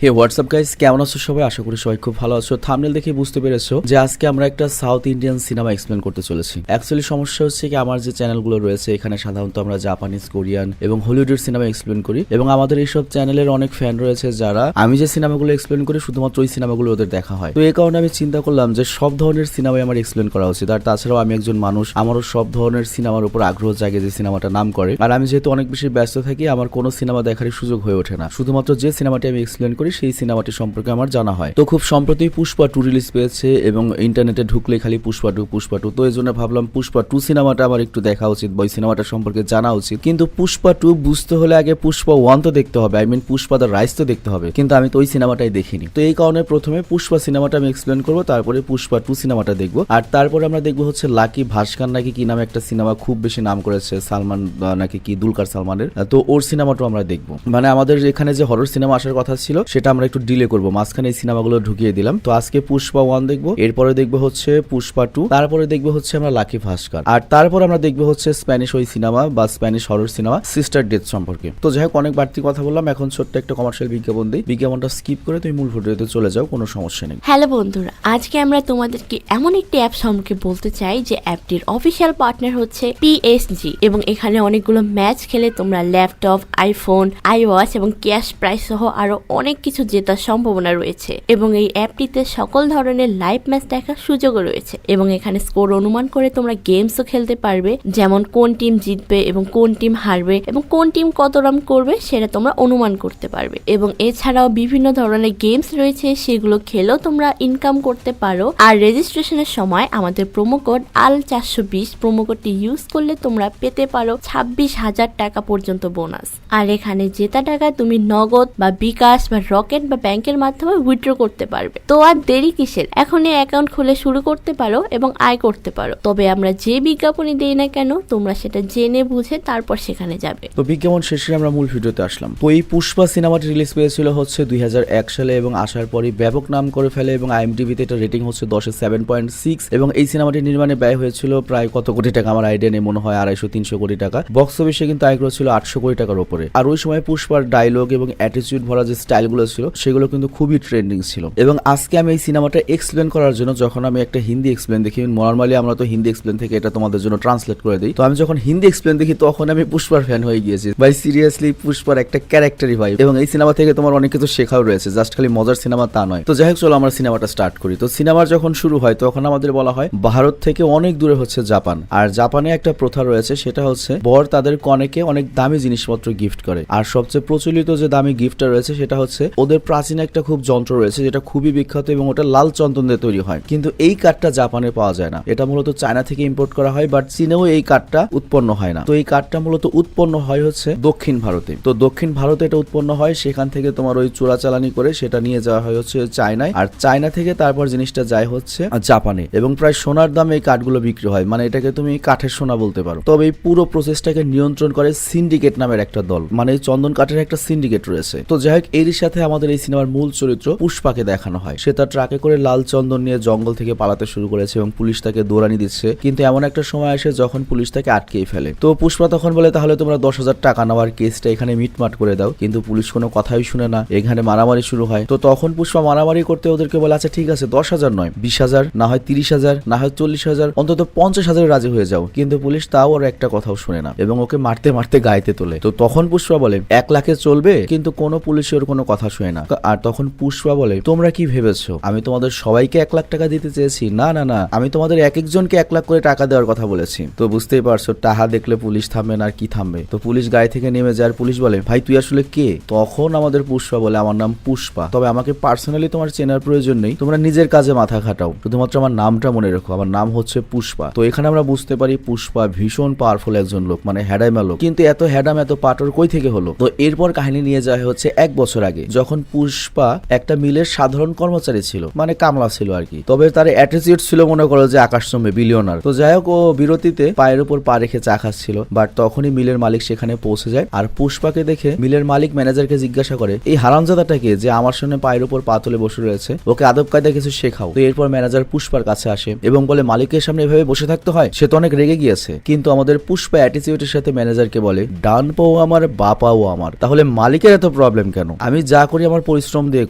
হে WhatsApp guys, কেমন আছো সবাই? আশা করি সবাই খুব ভালো আছো। থাম্বনেল দেখে বুঝতে পেরেছো যে আজকে আমরা একটা সাউথ ইন্ডিয়ান সিনেমা এক্সপ্লেন করতে চলেছি। অ্যাকচুয়ালি সমস্যা হচ্ছে কি, আমার যে চ্যানেলগুলো রয়েছে এখানে সাধারণত আমরা জাপানিজ, কোরিয়ান এবং হলিউডের সিনেমা এক্সপ্লেন করি, এবং আমাদের এইসব চ্যানেলের অনেক ফ্যান রয়েছে যারা আমি যে সিনেমাগুলো এক্সপ্লেন করি শুধুমাত্র ওই সিনেমাগুলো ওদের দেখা হয়। তো এই কারণে আমি চিন্তা করলাম যে সব ধরনের সিনেমাই আমার এক্সপ্লেন করা উচিত। আর তাছাড়াও আমি একজন মানুষ, আমারও সব ধরনের সিনেমার উপর আগ্রহ জাগে যে সিনেমাটা নাম করে। আর আমি যেহেতু অনেক বেশি ব্যস্ত থাকি, আমার কোনো সিনেমা দেখারই সুযোগ হয়ে ওঠে না। শুধুমাত্র যে সিনেমাটি আমি এক্সপ্লেন করি সেই সিনেমাটি সম্পর্কে আমার জানা হয়। তো খুব সম্প্রতি পুষ্পা 2 রিলিজ পেয়েছে এবং ইন্টারনেটে ঢুকলে খালি পুষ্পা 2। তো এই জন্য ভাবলাম পুষ্পা 2 সিনেমাটা আমার একটু দেখা উচিত, বা ওই সিনেমাটা সম্পর্কে জানা উচিত। কিন্তু পুষ্পা 2 বুঝতে হলে আগে পুষ্পা 1 তো দেখতে হবে, পুষ্পা দ্য রাইজ তো দেখতে হবে। কিন্তু আমি তো ওই সিনেমাটাই দেখিনি। তো এই কারণে প্রথমে পুষ্পা সিনেমাটা আমি এক্সপ্লেন করবো, তারপরে পুষ্পা 2 সিনেমাটা দেখবো। আর তারপরে আমরা দেখবো হচ্ছে লাকি ভাস্কর নাকি কি নামে একটা সিনেমা খুব বেশি নাম করেছে, সালমান নাকি কি দুলকার সালমানের। তো ওর সিনেমাটাও আমরা দেখবো। মানে আমাদের এখানে যে হরর সিনেমা আসার কথা ছিল সেটা আমরা একটু ডিলে করবো, মাঝখানে এই সিনেমাগুলো ঢুকিয়ে দিলাম। তো আজকে পুষ্পা 1 দেখবো, এরপরে দেখবো হচ্ছে পুষ্পা 2, তারপরে দেখবো হচ্ছে আমরা লাকি ভাস্কর, আর তারপর আমরা দেখবো হচ্ছে স্প্যানিশ ওই সিনেমা বা Spanish horror cinema sister death সম্পর্কে। তো যাই হোক, অনেক বাড়তি কথা বললাম, এখন ছোট্ট একটা কমার্শিয়াল বিজ্ঞাপন দিই। বিজ্ঞাপনটা স্কিপ করে তুমি মূল ভিডিওতে চলে যাও, কোনো সমস্যা নেই। হ্যালো বন্ধুরা, আজকে আমরা তোমাদেরকে এমন একটি অ্যাপ সম্পর্কে বলতে চাই যে অ্যাপটির অফিসিয়াল পার্টনার হচ্ছে পিএসজি, এবং এখানে অনেকগুলো ম্যাচ খেলে তোমরা ল্যাপটপ, আইফোন, আইওয়াচ এবং ক্যাশ প্রাইজ সহ আরো অনেক কিছু জেতার সম্ভাবনা রয়েছে। এবং এই অ্যাপটিতে সকল ধরনের লাইভ ম্যাচ দেখার সুযোগও রয়েছে, এবং এখানে স্কোর অনুমান করে তোমরা গেমসও খেলতে পারবে, যেমন কোন টিম জিতবে এবং কোন টিম হারবে এবং কোন টিম কত রান করবে সেটা তোমরা অনুমান করতে পারবে। এবং এছাড়াও বিভিন্ন ধরনের গেমস রয়েছে, সেগুলো খেলেও তোমরা ইনকাম করতে পারো। আর রেজিস্ট্রেশনের সময় আমাদের প্রোমো কোড AL420 প্রোমো কোডটি ইউজ করলে তোমরা পেতে পারো 26,000 টাকা পর্যন্ত বোনাস। আর এখানে জেতা টাকা তুমি নগদ বা বিকাশ বা রকেট বা ব্যাংকের মাধ্যমে উইথড্র করতে পারবে। তো আর দেরি কিসের, এখনই অ্যাকাউন্ট খুলে শুরু করতে পারো এবং আয় করতে পারো। তবে আমরা যে বিজ্ঞাপনই দেই না কেন, তোমরা সেটা জেনে বুঝে তারপর সেখানে যাবে। তো বিজ্ঞাপন শেষে আমরা মূল ভিডিওতে আসলাম। তো এই পুষ্পা সিনেমাটি রিলিজ পেয়েছিল হচ্ছে 2001 সালে, এবং আসার পরই ব্যাপক নাম করে ফেলে, এবং আইএমডিবিতে এটা রেটিং হচ্ছে 10-এ 7.6। এবং এই সিনেমাটি নির্মাণে ব্যয় হয়েছিল প্রায় কত কোটি টাকা আমার আইডিয়া নেই, মনে হয় 250-300 কোটি টাকা। বক্স অফিসে কিন্তু আয় করেছিল 800 কোটি টাকার উপরে। আর ওই সময় পুষ্পার ডায়লগ এবং অ্যাটিটিউড ভরা যে স্টাইলগুলো ছিল সেগুলো কিন্তু খুবই ট্রেন্ডিং ছিল। এবং আজকে আমি এই সিনেমাটা এক্সপ্লেন করার জন্য যখন আমি একটা হিন্দি এক্সপ্লেন দেখি, নর্মালি আমরা তো হিন্দি এক্সপ্লেন থেকে এটা তোমাদের জন্য ট্রান্সলেট করে দিই, তো আমি যখন হিন্দি এক্সপ্লেন দেখি তখন আমি পুষ্পার ফ্যান হয়ে গিয়েছি ভাই। সিরিয়াসলি পুষ্পার একটা ক্যারেক্টারই ভাই, এবং এই সিনেমা থেকে তোমার অনেক কিছু শেখাও রয়েছে, জাস্ট খালি মজার সিনেমা তা নয়। তো যাই হোক, চলো আমরা সিনেমাটা স্টার্ট করি। তো সিনেমার যখন শুরু হয় তখন আমাদের বলা হয় ভারত থেকে অনেক দূরে হচ্ছে জাপান, আর জাপানে একটা প্রথা রয়েছে, সেটা হচ্ছে বর তাদের কনেকে অনেক দামি জিনিসপত্র গিফট করে। আর সবচেয়ে প্রচলিত যে দামি গিফটটা রয়েছে সেটা হচ্ছে ওদের প্রাচীন একটা খুব যন্ত্র রয়েছে যেটা খুবই বিখ্যাত, এবং ওটা লাল চন্দন দিয়ে তৈরি হয়। কিন্তু এই কাঠটা জাপানে পাওয়া যায় না, এটা মূলত চায়না থেকে ইম্পোর্ট করা হয়, বাট চীনেও এই কাঠটা উৎপন্ন হয় না। তো এই কাঠটা মূলত উৎপন্ন হয় হচ্ছে দক্ষিণ ভারতে। তো দক্ষিণ ভারতে এটা উৎপন্ন হয়, সেখান থেকে তোমার ওই চোরাচালানি করে সেটা নিয়ে যাওয়া হয় হচ্ছে চায়নায়, আর চায়না থেকে তারপর জিনিসটা যায় হচ্ছে জাপানে। এবং প্রায় সোনার দামে এই কাঠগুলো বিক্রি হয়, মানে এটাকে তুমি কাঠের সোনা বলতে পারো। তবে এই পুরো প্রসেসটাকে নিয়ন্ত্রণ করে সিন্ডিকেট নামের একটা দল, মানে এই চন্দন কাঠের একটা সিন্ডিকেট রয়েছে। তো যাই হোক, এরই সাথে আমাদের এই সিনেমার মূল চরিত্র পুষ্পাকে দেখানো হয়। সে তার ট্রাকে করে লাল চন্দন নিয়ে জঙ্গল থেকে পালাতে শুরু করেছে, এবং পুলিশ তাকে দৌড়ানি দিচ্ছে। কিন্তু এমন একটা সময় আসে যখন পুলিশ তাকে আটকেই ফেলে। তো পুষ্পা তখন বলে, তাহলে তোমরা 10,000 টাকা নেওয়ার কেসটা এখানে মিটমাট করে দাও। কিন্তু পুলিশ কোনো কথাই শুনে না, এখানে মারামারি শুরু হয়। তো তখন পুষ্পা মারামারি করতে ওদেরকে বলে, আচ্ছা ঠিক আছে 10,000 নয়, 20,000, না হয় 30,000, না হয় 40,000, অন্তত 50,000 রাজি হয়ে যাও। কিন্তু পুলিশ তাও ওর একটা কথাও শুনে না, এবং ওকে মারতে মারতে গাইতে তোলে। তো তখন পুষ্পা বলে 1 লাখে চলবে, কিন্তু কোনো পুলিশের কোনো কথা শুনে না। আর তখন পুষ্পা বলে, তোমরা কি ভেবেছো আমি তোমাদের সবাইকে 1 লাখ টাকা দিতে চেয়েছি? না না না, আমি তোমাদের এক একজনকে 1 লাখ করে টাকা দেওয়ার কথা বলেছি। তো বুঝতেই পারছো টাকা দেখলে পুলিশ থামবে না, আর কি থামবে। তো পুলিশ গায়ে থেকে নেমে যায়, আর পুলিশ বলে, ভাই তুই আসলে কে? তখন আমাদের পুষ্পা বলে, আমার নাম পুষ্পা, তবে আমাকে পার্সোনালি তোমার চেনার প্রয়োজন নেই, তোমরা নিজের কাজে মাথা খাটাও, শুধুমাত্র আমার নামটা মনে রেখো, আমার নাম হচ্ছে পুষ্পা। তো এখানে আমরা বুঝতে পারি পুষ্পা ভীষণ পাওয়ারফুল একজন লোক, মানে হ্যাডাইমা লোক। কিন্তু এত হ্যাডাম এত পাটর কই থেকে হলো? তো এরপর কাহিনী নিয়ে যাওয়া হচ্ছে 1 বছর আগে, যখন পুষ্পা একটা মিলের সাধারণ কর্মচারী ছিল, মানে কামলা ছিল আর কি। তবে তার অ্যাটিটিউড ছিল মনে করো যে আকাশচুম্বী, বিলিয়নার। তো যাই হোক, ও বিরতিতে পায়ের উপর পা রেখে চা খাচ্ছিল, বাট তখনই মিলের মালিক সেখানে পৌঁছে যায়। আর পুষ্পাকে দেখে মিলের মালিক ম্যানেজারকে জিজ্ঞাসা করে, এই হারামজাদাটাকে যে আমার সামনে পায়ের উপর পা তুলে বসে রয়েছে, ওকে আদব কায়দা কিছু শেখাও। তো এরপর ম্যানেজার পুষ্পার কাছে আসে এবং বলে, মালিকের সামনে এভাবে বসে থাকতে হয়? সে তো অনেক রেগে গিয়েছে। কিন্তু আমাদের পুষ্পা অ্যাটিটিউডের সাথে ম্যানেজারকে বলে, ডান পাও আমার, বা পাও আমার, তাহলে মালিকের এত প্রবলেম কেন? আমি যা করি আমার পরিশ্রম দিয়ে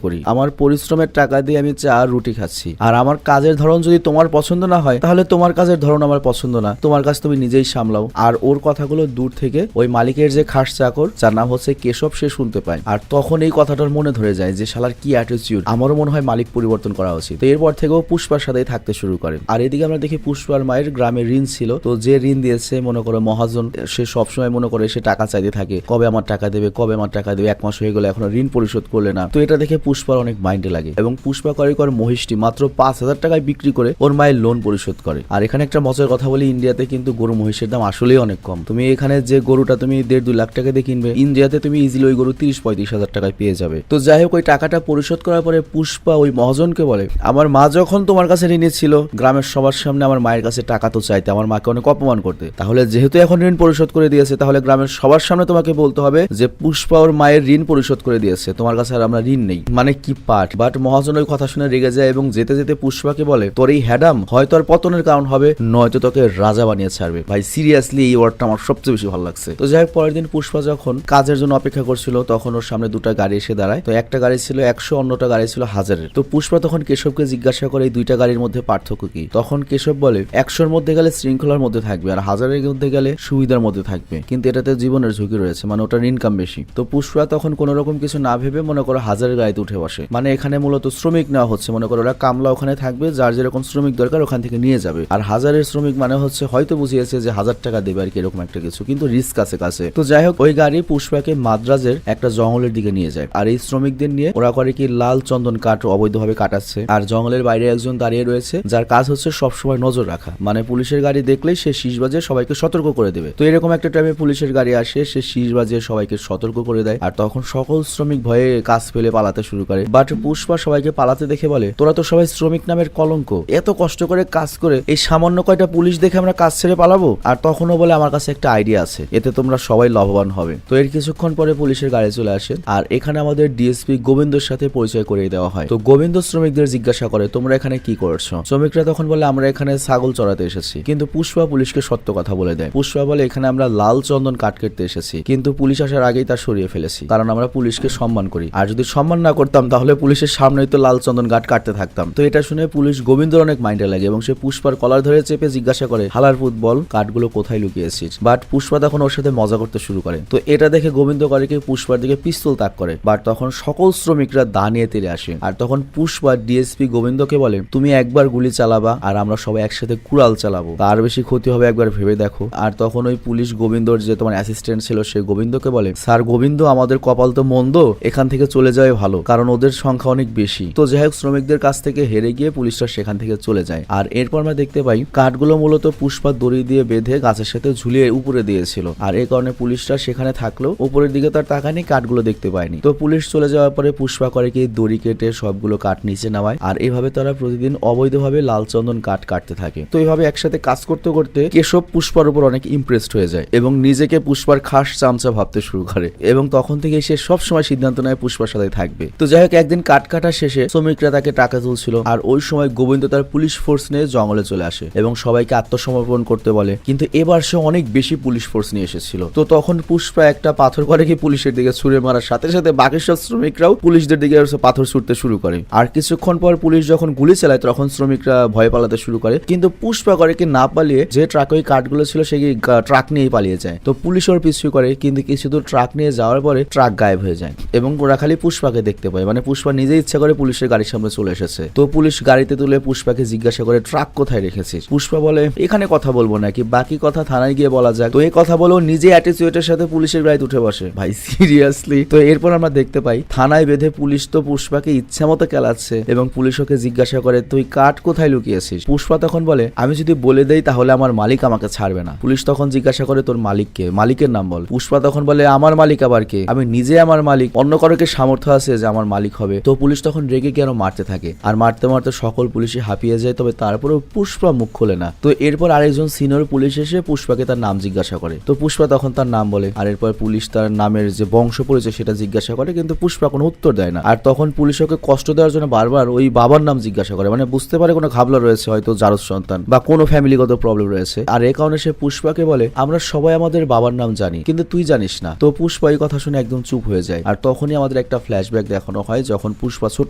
করি, আমার পরিশ্রমের টাকা দিয়ে আমি চা আর রুটি খাচ্ছি, আর আমার কাজের ধরন যদি তোমার পছন্দ না হয় তাহলে তোমার কাজের ধরন আমার পছন্দ না, তোমার কাজ তুমি নিজেই সামলাও। আর ওর কথাগুলো দূর থেকে ওই মালিকের যে খাস চাকর যার নাম হচ্ছে কেশব সে শুনতে পায়, আর তখন এই কথাটার মনে ধরে যায় যে শালার কি অ্যাটিটিউড, আমারও মনে হয় মালিক পরিবর্তন করা উচিত। তো এরপর থেকেও পুষ্পার সাথেই থাকতে শুরু করে। আর এদিকে আমরা দেখি পুষ্পার মায়ের গ্রামে ঋণ ছিল, তো যে ঋণ দিয়েছে মনে করো মহাজন, সে সবসময় মনে করে সে টাকা চাইতে থাকে, কবে আমার টাকা দেবে, কবে আমার টাকা দেবে, 1 মাস হয়ে গেল এখনো ঋণ পরিশোধ করলে না। তো এটা দেখে পুষ্পার অনেক মাইন্ডে লাগে এবং পুষ্পা কর মহিষটি মাত্র 5,000 টাকায় বিক্রি করে ওর মায়ের লোন পরিশোধ করে। আর এখানে একটা মজার কথা বলি, ইন্ডিয়াতে কিন্তু গরু মহিষের দাম আসলেই অনেক কম। তুমি এখানে যে গরুটা তুমি 1.5-2 লাখ টাকা দিয়ে কিনবে, ইন্ডিয়াতে তুমি ইজিলি ওই গরু 30-35 হাজার টাকায় পেয়ে যাবে। তো যাই হোক, ওই টাকাটা পরিশোধ করার পরে পুষ্পা ওই মহাজনকে বলে, আমার মা যখন তোমার কাছে ঋণে ছিল গ্রামের সবার সামনে আমার মায়ের কাছে টাকা তো চাইতে, আমার মাকে অনেক অপমান করতে, তাহলে যেহেতু এখন ঋণ পরিশোধ করে দিয়েছে তাহলে গ্রামের সবার সামনে তোমাকে বলতে হবে যে পুষ্পা ওর মায়ের ঋণ পরিশোধ করে দিয়েছে, তোমার কাছে আর আমরা ঋণ নেই। মানে কি পাঠ। বাট মহাজন ওই কথা শুনে রেগে যায় এবং যেতে যেতে পুষ্পাকে বলে, তোর এই হ্যাডাম হয়তো আর পতনের কারণ হবে, নয়তো তোকে রাজা বানিয়ে ছাড়বে। ভাই সিরিয়াসলি এই ওয়ার্ডটা আমার সবচেয়ে বেশি ভালো লাগছে। তো যাই হোক, পরের দিন পুষ্পা যখন কাজের জন্য অপেক্ষা করছিল তখন ওর সামনে 2টা গাড়ি এসে দাঁড়ায়। তো একটা গাড়ি ছিল 100, অন্যটা গাড়ি ছিল 1000-এর। তো পুষ্পা তখন কেশবকে জিজ্ঞাসা করে এই 2টা গাড়ির মধ্যে পার্থক্য কি। তখন কেশব বলে 100-র মধ্যে গেলে শৃঙ্খলার মধ্যে থাকবে আর 1000-এর মধ্যে গেলে সুবিধার মধ্যে থাকবে, কিন্তু এটাতে জীবনের ঝুঁকি রয়েছে, মানে ওটার ইনকাম বেশি। তো পুষ্পা তখন কোন রকম কিছু না ভেবে মনে করো 1000-এর গাড়িতে উঠে বসে। মানে এখানে মূলত শ্রমিক নেওয়া হচ্ছে, মনে করো ওরা কামলা ওখানে থাকবে, যার যেরকম শ্রমিক দরকার ওখান থেকে নিয়ে যাবে। আর 1000-এর শ্রমিক মানে হচ্ছে হয়তো বুঝিয়েছে যে 1000 টাকা দেবে আর কি, এরকম একটা কিছু, কিন্তু রিস্ক আছে কাছে। তো যাই হোক, ওই গাড়ি পুষ্পাকে মাদ্রাজের একটা জঙ্গলের দিকে নিয়ে যায়। আর এই শ্রমিকদের নিয়ে ওরা করে কি লাল চন্দন কাঠ অবৈধভাবে কাটাচ্ছে। আর জঙ্গলের বাইরে একজন দাঁড়িয়ে রয়েছে যার কাজ হচ্ছে সবসময় নজর রাখা, মানে পুলিশের গাড়ি দেখলেই সে শীষ বাজিয়ে সবাইকে সতর্ক করে দেবে। তো এরকম একটা টাইমে পুলিশের গাড়ি আসে, সে শীষ বাজিয়ে সবাইকে সতর্ক করে দেয়। আর তখন সকল শ্রমিক ভয়ে কাজ ফেলে পালাতে শুরু করে। বাট পুষ্পা সবাইকে পালাতে দেখে বলে, তোরা তো সবাই শ্রমিক নামের কলঙ্ক, এত কষ্ট করে কাজ করে এই সামান্য কয়টা পুলিশ দেখে আমরা কাজ ছেড়ে পালাবো? আর তখনও বলে, আমার কাছে একটা আইডিয়া আছে, এতে তোমরা সবাই লাভবান হবে। তো এর কিছুক্ষণ পরে পুলিশের গাড়ি চলে আসে আর এখানে আমাদের ডিএসপি গোবিন্দর সাথে পরিচয় করিয়ে দেওয়া হয়। তো গোবিন্দ শ্রমিকদের জিজ্ঞাসা করে, তোমরা এখানে কি করছো? শ্রমিকরা তখন বলে, আমরা এখানে ছাগল চড়াতে এসেছি। কিন্তু পুষ্পা পুলিশকে সত্য কথা বলে দেয়। পুষ্পা বলে, এখানে আমরা লাল চন্দন কাঠ কেটে এসেছি, কিন্তু পুলিশ আসার আগেই তা সরিয়ে ফেলেছি, কারণ আমরা পুলিশকে সম্মান করি, আর যদি সম্মান না করতাম তাহলে পুলিশের সামনেই তো লাল চন্দন কাঠ কাটতে থাকতাম। তো এটা শুনে পুলিশ গোবিন্দর অনেক মাইন্ডে লাগে এবং সে পুষ্পার কলার ধরে চেপে জিজ্ঞাসা করে, হালার পুত বল, কাঠগুলো কোথায় লুকিয়েছিস? বাট পুষ্পা তখন ওর সাথে মজা করতে শুরু করে। তো এটা দেখে গোবিন্দ করে কি পুষ্পার দিকে পিস্তল তাক করে। বাট তখন সকল শ্রমিকরা দা নিয়ে তেড়ে আসে। আর তখন পুষ্পা ডিএসপি গোবিন্দকে বলে, তুমি একবার গুলি চালাবা আর আমরা সবাই একসাথে কুড়াল চালাবো, তার বেশি ক্ষতি হবে একবার ভেবে দেখো। আর তখন ওই পুলিশ গোবিন্দর যে তোমার অ্যাসিস্ট্যান্ট ছিল সে গোবিন্দকে বলে, স্যার গোবিন্দ, আমাদের কপাল তো মন্দ, এখান থেকে চলে যাওয়াই ভালো, কারণ ওদের সংখ্যা অনেক বেশি। তো যাই হোক, শ্রমিকদের কাছ থেকে হেরে গিয়ে পুলিশরা সেখান থেকে চলে যায়। আর এরপর আমরা দেখতে পাই কাঠগুলো মূলত পুষ্পা দড়ি দিয়ে বেঁধে গাছের সাথে ঝুলিয়ে উপরে দিয়েছিল। আর এই কারণে পুলিশরা সেখানে থাকলেও উপরের দিকে তার তাকায়নি, কাঠগুলো দেখতে পায়নি। তো পুলিশ চলে যাওয়ার পরে পুষ্পা করে কি দড়ি কেটে সবগুলো কাঠ নিচে নামায়। আর এইভাবে তারা প্রতিদিন অবৈধভাবে লাল চন্দন কাঠ কাটতে থাকে। তো এইভাবে একসাথে কাজ করতে করতে কেশব পুষ্পার উপর অনেক ইমপ্রেসড হয়ে যায় এবং নিজেকে পুষ্পার খাস চামচা ভাবতে শুরু করে এবং তখন থেকে সে সবসময় সিদ্ধান্ত নেয় পুষ্পার সাথে থাকবে। তো যাই হোক, একদিন কাঠ কাটা শেষে শ্রমিকরা তাকে টাকা তুলছিল আর ওই সময় গোবিন্দ তার পুলিশ ফোর্স নিয়ে জঙ্গলে চলে আসে এবং সবাইকে আত্মসমর্পণ করতে বলে, কিন্তু এবার সে অনেক বেশি পুলিশ ফোর্স নিয়ে এসেছিল। তো তখন পুষ্পা একটা পাথর করে কি পুলিশের দিকে ছুড়ে মারার সাথে সাথে বাকি সব শ্রমিকরাও পুলিশদের দিকে পাথর ছুটতে শুরু করে। আর কিছুক্ষণ পর পুলিশ যখন গুলি চালায় তখন শ্রমিকরা ভয় পালাতে শুরু করে, কিন্তু পুষ্পা করে কি না পালিয়ে যে ট্রাকে ওই কাঠগুলো ছিল সেই ট্রাক নিয়েই পালিয়ে যায়। তো পুলিশ ওর পিছু করে, কিন্তু কিছু দূর ট্রাক নিয়ে যাওয়ার পরে ট্রাক গায়েব হয়ে যায় এবং ওরা খালি পুষ্পাকে দেখতে পায়। মানে পুষ্পা নিজে ইচ্ছা করে পুলিশের গাড়ির সামনে চলে এসেছে। তো পুলিশ গাড়িতে তুলে পুষ্পাকে জিজ্ঞাসা করে, ট্রাক কোথায় রেখেছিস? পুষ্পা বলে, এখানে কথা বলবো নাকি, বাকি কথা থানায় গিয়ে বলা যাক। তো এই কথা বলেও নিজে অ্যাটিটিউডের সাথে পুলিশের গাড়িতে উঠে বসে। ভাই সিরিয়াসলি। তো এরপর আমরা দেখতে পাই থানায় বেঁধে পুলিশ তো পুষ্পাকে ইচ্ছা মতো কেলাচ্ছে এবং পুলিশ ওকে জিজ্ঞাসা করে, তুই কাঠ কোথায় লুকিয়েছিস? পুষ্পা তখন বলে, আমি যদি বলে দেই তাহলে আমার মালিক আমাকে ছাড়বে না। পুলিশ তখন জিজ্ঞাসা করে, তোর মালিককে, মালিকের নাম বল। পুষ্পা তখন বলে, আমার মালিক আবার কে? আমি নিজে আমার মালিক, অন্য কারো কি সামর্থ্য আছে যে আমার মালিক হবে? তো পুলিশ তখন রেগে গিয়ে আরো মারতে থাকে আর মারতে মারতে সকল পুলিশই হাঁপিয়ে যায়, তবে তারপরেও পুষ্পা মুখ খোলে না। তো এরপর আরেকজন সিনিয়র পুলিশ এসে পুষ্পাকে তার নাম জিজ্ঞাসা করে। তো পুষ্পা তখন তার নাম বলে আর এরপর পুলিশ তার নামের যে বংশ পরিচয় সেটা জিজ্ঞাসা করে, কিন্তু পুষ্পা কোনো উত্তর দেয় না। আর তখন পুলিশ ওকে কষ্ট দেওয়ার জন্য বারবার ওই বাবার নাম জিজ্ঞাসা করে, মানে বুঝতে পারে কোনো ঘাবলা রয়েছে, হয়তো জারজ সন্তান বা কোনো ফ্যামিলিগত প্রবলেম রয়েছে। আর এই কারণে সে পুষ্পাকে বলে, আমরা সবাই আমাদের বাবার নাম জানি, কিন্তু তুই জানিস না। তো পুষ্পা এই কথা শুনে একদম চুপ হয়ে যায়। আর তখনই আমাদের আমাদের একটা ফ্ল্যাশব্যাক দেখানো হয় যখন পুষ্পা ছোট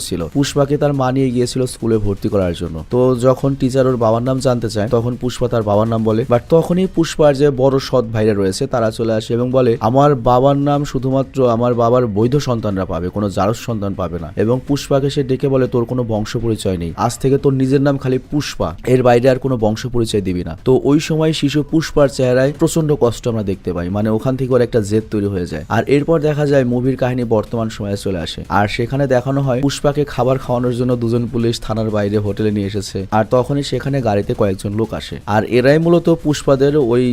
ছিল। পুষ্পাকে তার মা নিয়ে গিয়েছিল স্কুলে ভর্তি করার জন্য। তো যখন টিচার ওর বাবার নাম জানতে চায় তখন পুষ্পা তার বাবার নাম বলে, বাট তখনই পুষ্পার যে বড় সৎ ভাইরা রয়েছে তারা চলে আসে এবং বলে আমার বাবার নাম শুধুমাত্র আমার বাবার বৈধ সন্তানরা পাবে, কোনো জারজ সন্তান পাবে না। এবং পুষ্পাকে সে ডেকে বলে তোর কোনো বংশ পরিচয় নেই, আজ থেকে তোর নিজের নাম খালি পুষ্পা, এর বাইরে আর কোনো বংশ পরিচয় দিবি না। তো ওই সময় শিশু পুষ্পার চেহারায় প্রচন্ড কষ্ট আমরা দেখতে পাই, মানে ওখান থেকে ওর একটা জেদ তৈরি হয়ে যায়। আর এরপর দেখা যায় মুভির কাহিনী বর্তমান সময়ে চলে আসে, আর সেখানে দেখানো হয় পুষ্পাকে খাবার খাওয়ানোর জন্য দুজন পুলিশ থানার বাইরে হোটেলে নিয়ে এসেছে। আর তখনই সেখানে গাড়িতে কয়েকজন লোক আসে, আর এরাই মূলত পুষ্পাদের ওই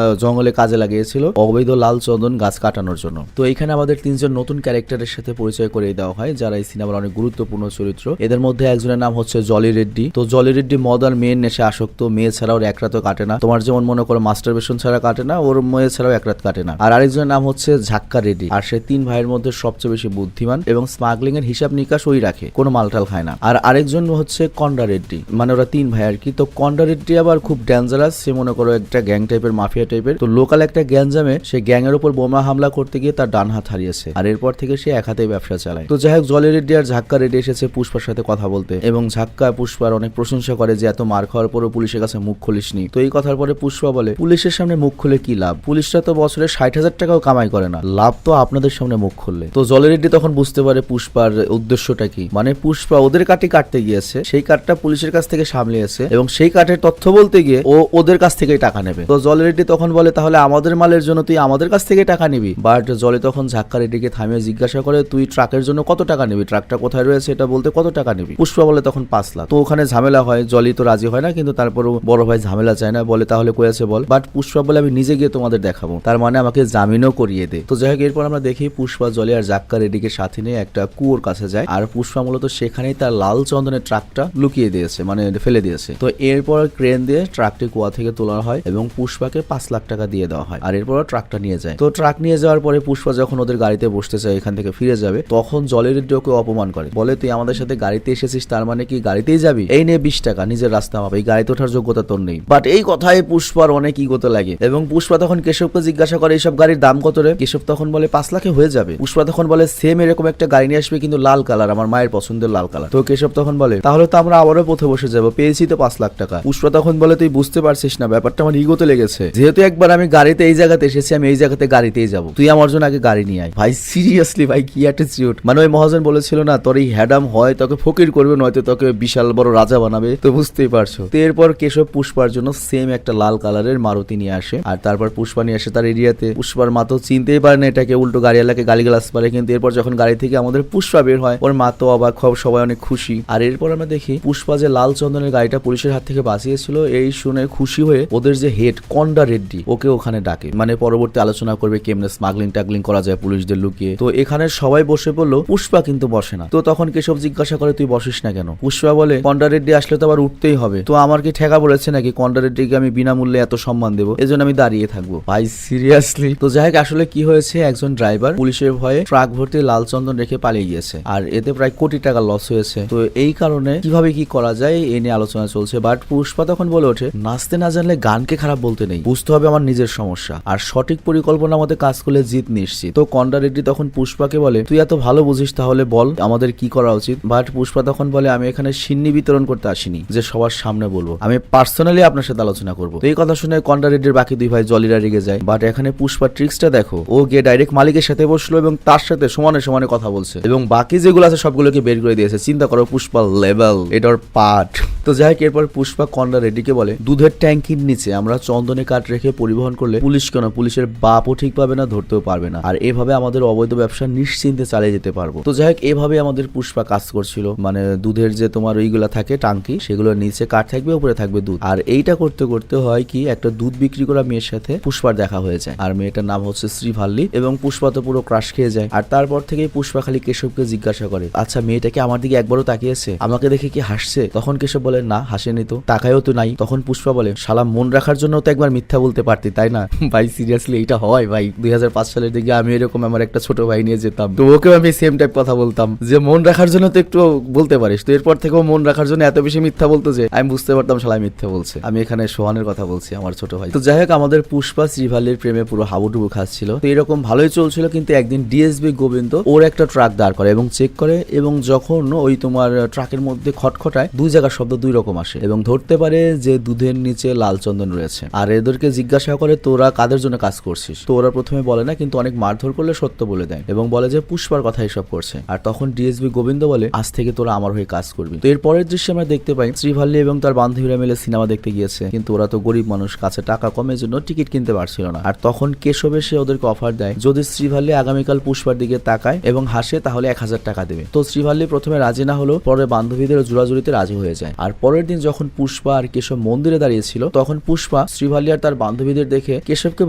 জঙ্গলে কাজে লাগিয়েছিল অবৈধ লাল চন্দন গাছ কাটানোর জন্য। তো এখানে আমাদের তিনজন নতুন ক্যারেক্টারের সাথে পরিচয় করে দেওয়া হয় যারা এই সিনেমার অনেক গুরুত্বপূর্ণ চরিত্র। এদের মধ্যে একজনের নাম হচ্ছে জলি রেড্ডি। তো জলি রেড্ডি মদ আর মেয়ের নেশে আসক্ত, মেয়ে ছাড়াও এক রাতও কাটে না। তোমার যেমন মনে করো মাস্টারবেশন ছাড়া কাটে না, ওর মেয়ে ছাড়াও এক রাত কাটে না। আর আরেকজনের নাম হচ্ছে ঝাক্কা রেড্ডি, আর সে তিন ভাইয়ের মধ্যে সবচেয়ে বেশি বুদ্ধিমান এবং স্মাগলিং এর হিসাব নিকাশ ওই রাখে, কোনো মালটাল খায় না। আর আরেকজন হচ্ছে কন্ডা রেড্ডি, মানে ওরা তিন ভাই আর কি। তো কন্ডা রেড্ডি আবার খুব ডেঞ্জারাস, সে মনে করো একটা গ্যাং টাইপের, মাফিয়া টাইপের। তো লোকাল একটা গ্যাঞ্জামে সে গ্যাং এর উপর বোমা হামলা করতে গিয়ে তার ডান হাত হারিয়েছে, আর এরপর থেকে সে এক হাতেই ব্যবসা চালায়। তো যাই হোক, জলি রেড্ডি আর ঝাক্কা রেড্ডি এসেছে পুষ্পার সাথে কথা বলতে, এবং ঝাক্কা পুষ্পার অনেক প্রশংসা করে যে এত মার খাওয়ার পরও পুলিশের কাছে মুখ খুলিসনি। তো এই কথার পরে পুষ্পা বলে পুলিশের সামনে মুখ খুলে কি লাভ, পুলিশরা তো বছরে 60,000 টাকাও কামাই করে না, লাভ তো আপনাদের সামনে মুখ খুললে। তো জলি রেড্ডি তখন বুঝতে পারে পুষ্পার উদ্দেশ্যটা কি, মানে পুষ্পা ওদের কাটি কাটতে গিয়েছে, সেই কাটটা পুলিশের কাছ থেকে সামলিয়েছে এবং সেই কাটের তথ্য বলতে গিয়ে ও ওদের কাছ থেকেই টাকা নেবে। তো জলি রেড্ডি তখন বলে তাহলে আমাদের মালের জন্য তুই আমাদের কাছ থেকে টাকা নিবি। বাট জলি তখন ঝাক্কা রেড্ডিকে থামিয়ে জিজ্ঞাসা করে তুই ট্রাকের জন্য কত টাকা নিবি, ট্রাকটা কোথায় রয়েছে এটা বলতে কত টাকা নিবি। পুষ্পা বলে তখন 5 লাখ। তো ওখানে ঝামেলা হয়, জলি তো রাজি হয় না, কিন্তু তারপরও বড় ভাই ঝামেলা চায় না, বলে তাহলে কয়েছে বল। বাট পুষ্পা বলে আমি নিজে গিয়ে তোমাদের দেখাবো, তার মানে আমাকে জামিনও করিয়ে দে। তো যাই হোক, এরপর আমরা দেখি পুষ্পা জলি আর ঝাক্কা রেড্ডিকে সাথে নিয়ে একটা কুয়োর কাছে যায়, আর পুষ্পা মূলত সেখানেই তার লাল চন্দনের ট্রাকটা লুকিয়ে দিয়েছে, মানে ফেলে দিয়েছে। তো এরপর ক্রেন দিয়ে ট্রাকটি কুয়া থেকে তোলা হয় এবং পুষ্পাকে 5 লাখ টাকা দিয়ে দেওয়া হয়, আর এরপর ট্রাকটা নিয়ে যায়। তো ট্রাক নিয়ে যাওয়ার পরে পুষ্পা যখন ওদের গাড়িতে বসতে চায় এখান থেকে ফিরে যাবে, তখন জলি রেড্ডি ওকে অপমান করে, বলে তুই আমাদের সাথে গাড়িতে এসেছিস তার মানে কি গাড়িতেই যাবি, এই নিয়ে 20 টাকা নিজের রাস্তা মাপ, এই গাড়িতে ওঠার যোগ্যতা তোর নেই। বাট এই কথায় পুষ্পার অনেক ইগোতে লাগে এবং পুষ্পা তখন কেশবকে জিজ্ঞাসা করে এইসব গাড়ির দাম কত রে। কেশব তখন বলে 5 লাখে হয়ে যাবে। পুষ্পা তখন বলে সেম এরকম একটা গাড়ি নিয়ে আসবে কিন্তু লাল কালার, আমার মায়ের পছন্দের লাল কালার। তো কেশব তখন বলে তাহলে তো আমরা আবারও পথে বসে যাবো, পেয়েছি তো 5 লাখ টাকা। পুষ্পা তখন বলে তুই বুঝতে পারছিস না, ব্যাপারটা আমার ইগোতে লেগেছে, যেহেতু একবার আমি গাড়িতে এই জায়গাতে এসেছি আমি এই জায়গাতে গাড়িতেই যাবো, তুই আমার জন্য আগে গাড়ি নিয়ে আয়। ভাই সিরিয়াসলি ভাই কি অ্যাটিটিউড, মানে ওই মহাজন বলেছিল না তোর এই হ্যাডাম হয় তোকে ফকির করবে নয়তো তোকে বিশাল বড় রাজা বানাবে, তো বুঝতেই পারছো। তো এরপর কেশব পুষ্পার জন্য সেম একটা লাল কালারের মারুতি নিয়ে আসে, আর তারপর পুষ্পা নিয়ে আসে তার এরিয়াতে। পুষ্পার মা তো চিনতেই পারে না এটাকে, উল্টো গাড়িওয়ালাকে গালিগালাজ পারে। কিন্তু এরপর যখন গাড়ি থেকে আমাদের পুষ্পা বের হয় ওর মা তো অবাক, সবাই অনেক খুশি। আর এরপর আমরা দেখি পুষ্পা যে লাল চন্দনের গাড়িটা পুলিশের হাত থেকে বাঁচিয়েছিল এই শুনে খুশি হয়ে ওদের যে হেড কন্ডা রেড্ডি ওকে ওখানে ডাকে, মানে পরবর্তী আলোচনা করবে কেমনে স্মাগলিং টাগলিং করা যায় পুলিশদের লুকিয়ে। তো এখানে সবাই বসে পড়লো, পুষ্পা কিন্তু বসে না। তো তখন কেশব জিজ্ঞাসা করে তুই বসিস না কেন। পুষ্পা বলে কন্ডা রেড্ডি আসলে তো আবার উঠতেই হবে, তো আমার কি ঠেকা বলেছে নাকি কন্ডা রেড্ডিকে আমি বিনামূল্যে এত সম্মান দেবো, এজন্য আমি দাঁড়িয়ে থাকবো। ভাই সিরিয়াসলি। তো যাই হোক, আসলে কি হয়েছে, একজন ড্রাইভার পুলিশের ভয়ে ট্রাক ভর্তি লাল চন্দন রেখে পালিয়ে গিয়েছে, আর এতে প্রায় কোটি টাকা লস হয়েছে। তো এই কারণে কিভাবে কি করা যায় এই নিয়ে আলোচনা চলছে। বাট পুষ্পা তখন বলে ওঠে নাচতে না জানলে গানকে খারাপ বলতে নেই, বুঝতে হবে আমার নিজের সমস্যা, আর সঠিক পরিকল্পনা মতে কাজ করলে জিত নিশ্চিত। তো কন্ডা রেড্ডি তখন পুষ্পাকে বলে তুই এত ভালো বুঝিস তাহলে বল আমাদের কি করা উচিত। বাট পুষ্পা তখন বলে আমি এখানে সিন্নি বিতরণ করতে আসিনি যে সবার সামনে বলবো, আমি পার্সোনালি আপনার সাথে আলোচনা করবো। তো এই কথা শুনে কন্ডা রেড্ডির বাকি দুই ভাই জলিরা রেগে যায়। বাট এখানে পুষ্পা ট্রিক্সটা দেখো, ও গিয়ে ডাইরেক্ট মালিকের সাথে বসলো এবং তার সাথে সমানে সমানে কথা বলছে এবং বাকি যেগুলো আছে সবগুলোকে বের করে দিয়েছে। চিন্তা করো পুষ্পা লেভেল, এটার পার্ট। তো যাই হোক, এরপর পুষ্পা কন্ডা রেড্ডিকে বলে দুধের ট্যাঙ্কির নিচে আমরা চন্দনে কাঠ রেখে পরিবহন করলে পুলিশ কেন, পুলিশের বাপও ঠিক পাবে না, ধরতেও পারবে না, আর এভাবে আমাদের অবৈধ ব্যবসা নিশ্চিন্তে চালিয়ে যেতে পারবো। তো যাই হোক, এভাবে আমাদের পুষ্পা কাজ করছিল, মানে দুধের যে তোমার ওইগুলা থাকে টাঙ্কি, সেগুলোর নিচে কাঠ থাকবে, উপরে থাকবে দুধ। আর এইটা করতে করতে হয় কি, একটা দুধ বিক্রি করা মেয়ের সাথে পুষ্পার দেখা হয়ে যায়, আর মেয়েটার নাম হচ্ছে শ্রীভাল্লি, এবং পুষ্পা তো পুরো ক্রাশ খেয়ে যায়। আর তারপর থেকেই পুষ্পা খালি কেশবকে জিজ্ঞাসা করে আচ্ছা মেয়েটাকে আমার দিকে একবারও তাকিয়েছে, আমাকে দেখে কি হাসছে। তখন কেশব বলে বলে না হাসেনি তো, তাকায়ও তো নাই। তখন পুষ্পা বলে শালা মন রাখার জন্য তো একবার মিথ্যা বলতে পারতি তাই না? ভাই সিরিয়াসলি এটা হয় ভাই, 2005 সালের দিকে আমি এরকম আমার একটা ছোট ভাই নিয়ে যেতাম, তো ওকেও আমি সেম টাইপ কথা বলতাম যে মন রাখার জন্য তো একটু বলতে পারিস। তো এরপর থেকেও মন রাখার জন্য এত বেশি মিথ্যা বলতো যে আমি বুঝতে পারতাম শালা মিথ্যা বলছে। আমি এখানে সোহানের কথা বলছি, আমার ছোট ভাই। তো যাই হোক, আমাদের পুষ্পা শ্রীভাল্লির প্রেমে পুরো হাবুডুবু খাচ্ছিল। তো এরকম ভালোই চলছিল, কিন্তু একদিন ডিএসবি গোবিন্দ ওর একটা ট্রাক দাঁড় করে এবং চেক করে, এবং যখন ওই তোমার ট্রাকের মধ্যে খটখটায় দুই জায়গার শব্দ দুই রকম আসে এবং ধরতে পারে যে দুধের নিচে লাল চন্দন রয়েছে। আর এদেরকে জিজ্ঞাসা করে তোরা কাদের জন্য কাজ করছিস? তো ওরা প্রথমে বলে না, কিন্তু অনেক মারধর করলে সত্য বলে দেয় এবং বলে যে পুষ্পার কথা এসব করছে। আর তখন ডিএসবি গোবিন্দ বলে আজ থেকে তোরা আমার হয়ে কাজ করবি। তো এর পরের দৃশ্যে আমরা দেখতে পাই শ্রীভাল্লি এবং তার বান্ধবীরা মিলে সিনেমা দেখতে গিয়েছে, কিন্তু ওরা তো গরিব মানুষ, কাছে টাকা কমের জন্য টিকিট কিনতে পারছিল না। আর তখন কেশব এসে ওদেরকে অফার দেয় যদি শ্রীভাল্লি আগামীকাল পুষ্পার দিকে তাকায় এবং হাসে তাহলে 1000 টাকা দেবে। তো শ্রীভাল্লি প্রথমে রাজি না হলো, পরে বান্ধবীদের জোড়াজুড়িতে রাজি হয়ে যায়। আর পরের দিন যখন পুষ্পা আর কেশব মন্দিরে দাঁড়িয়েছিল, তখন পুষ্পা শ্রীভাল্লি আর তার বান্ধবীদের দেখে কেশবকে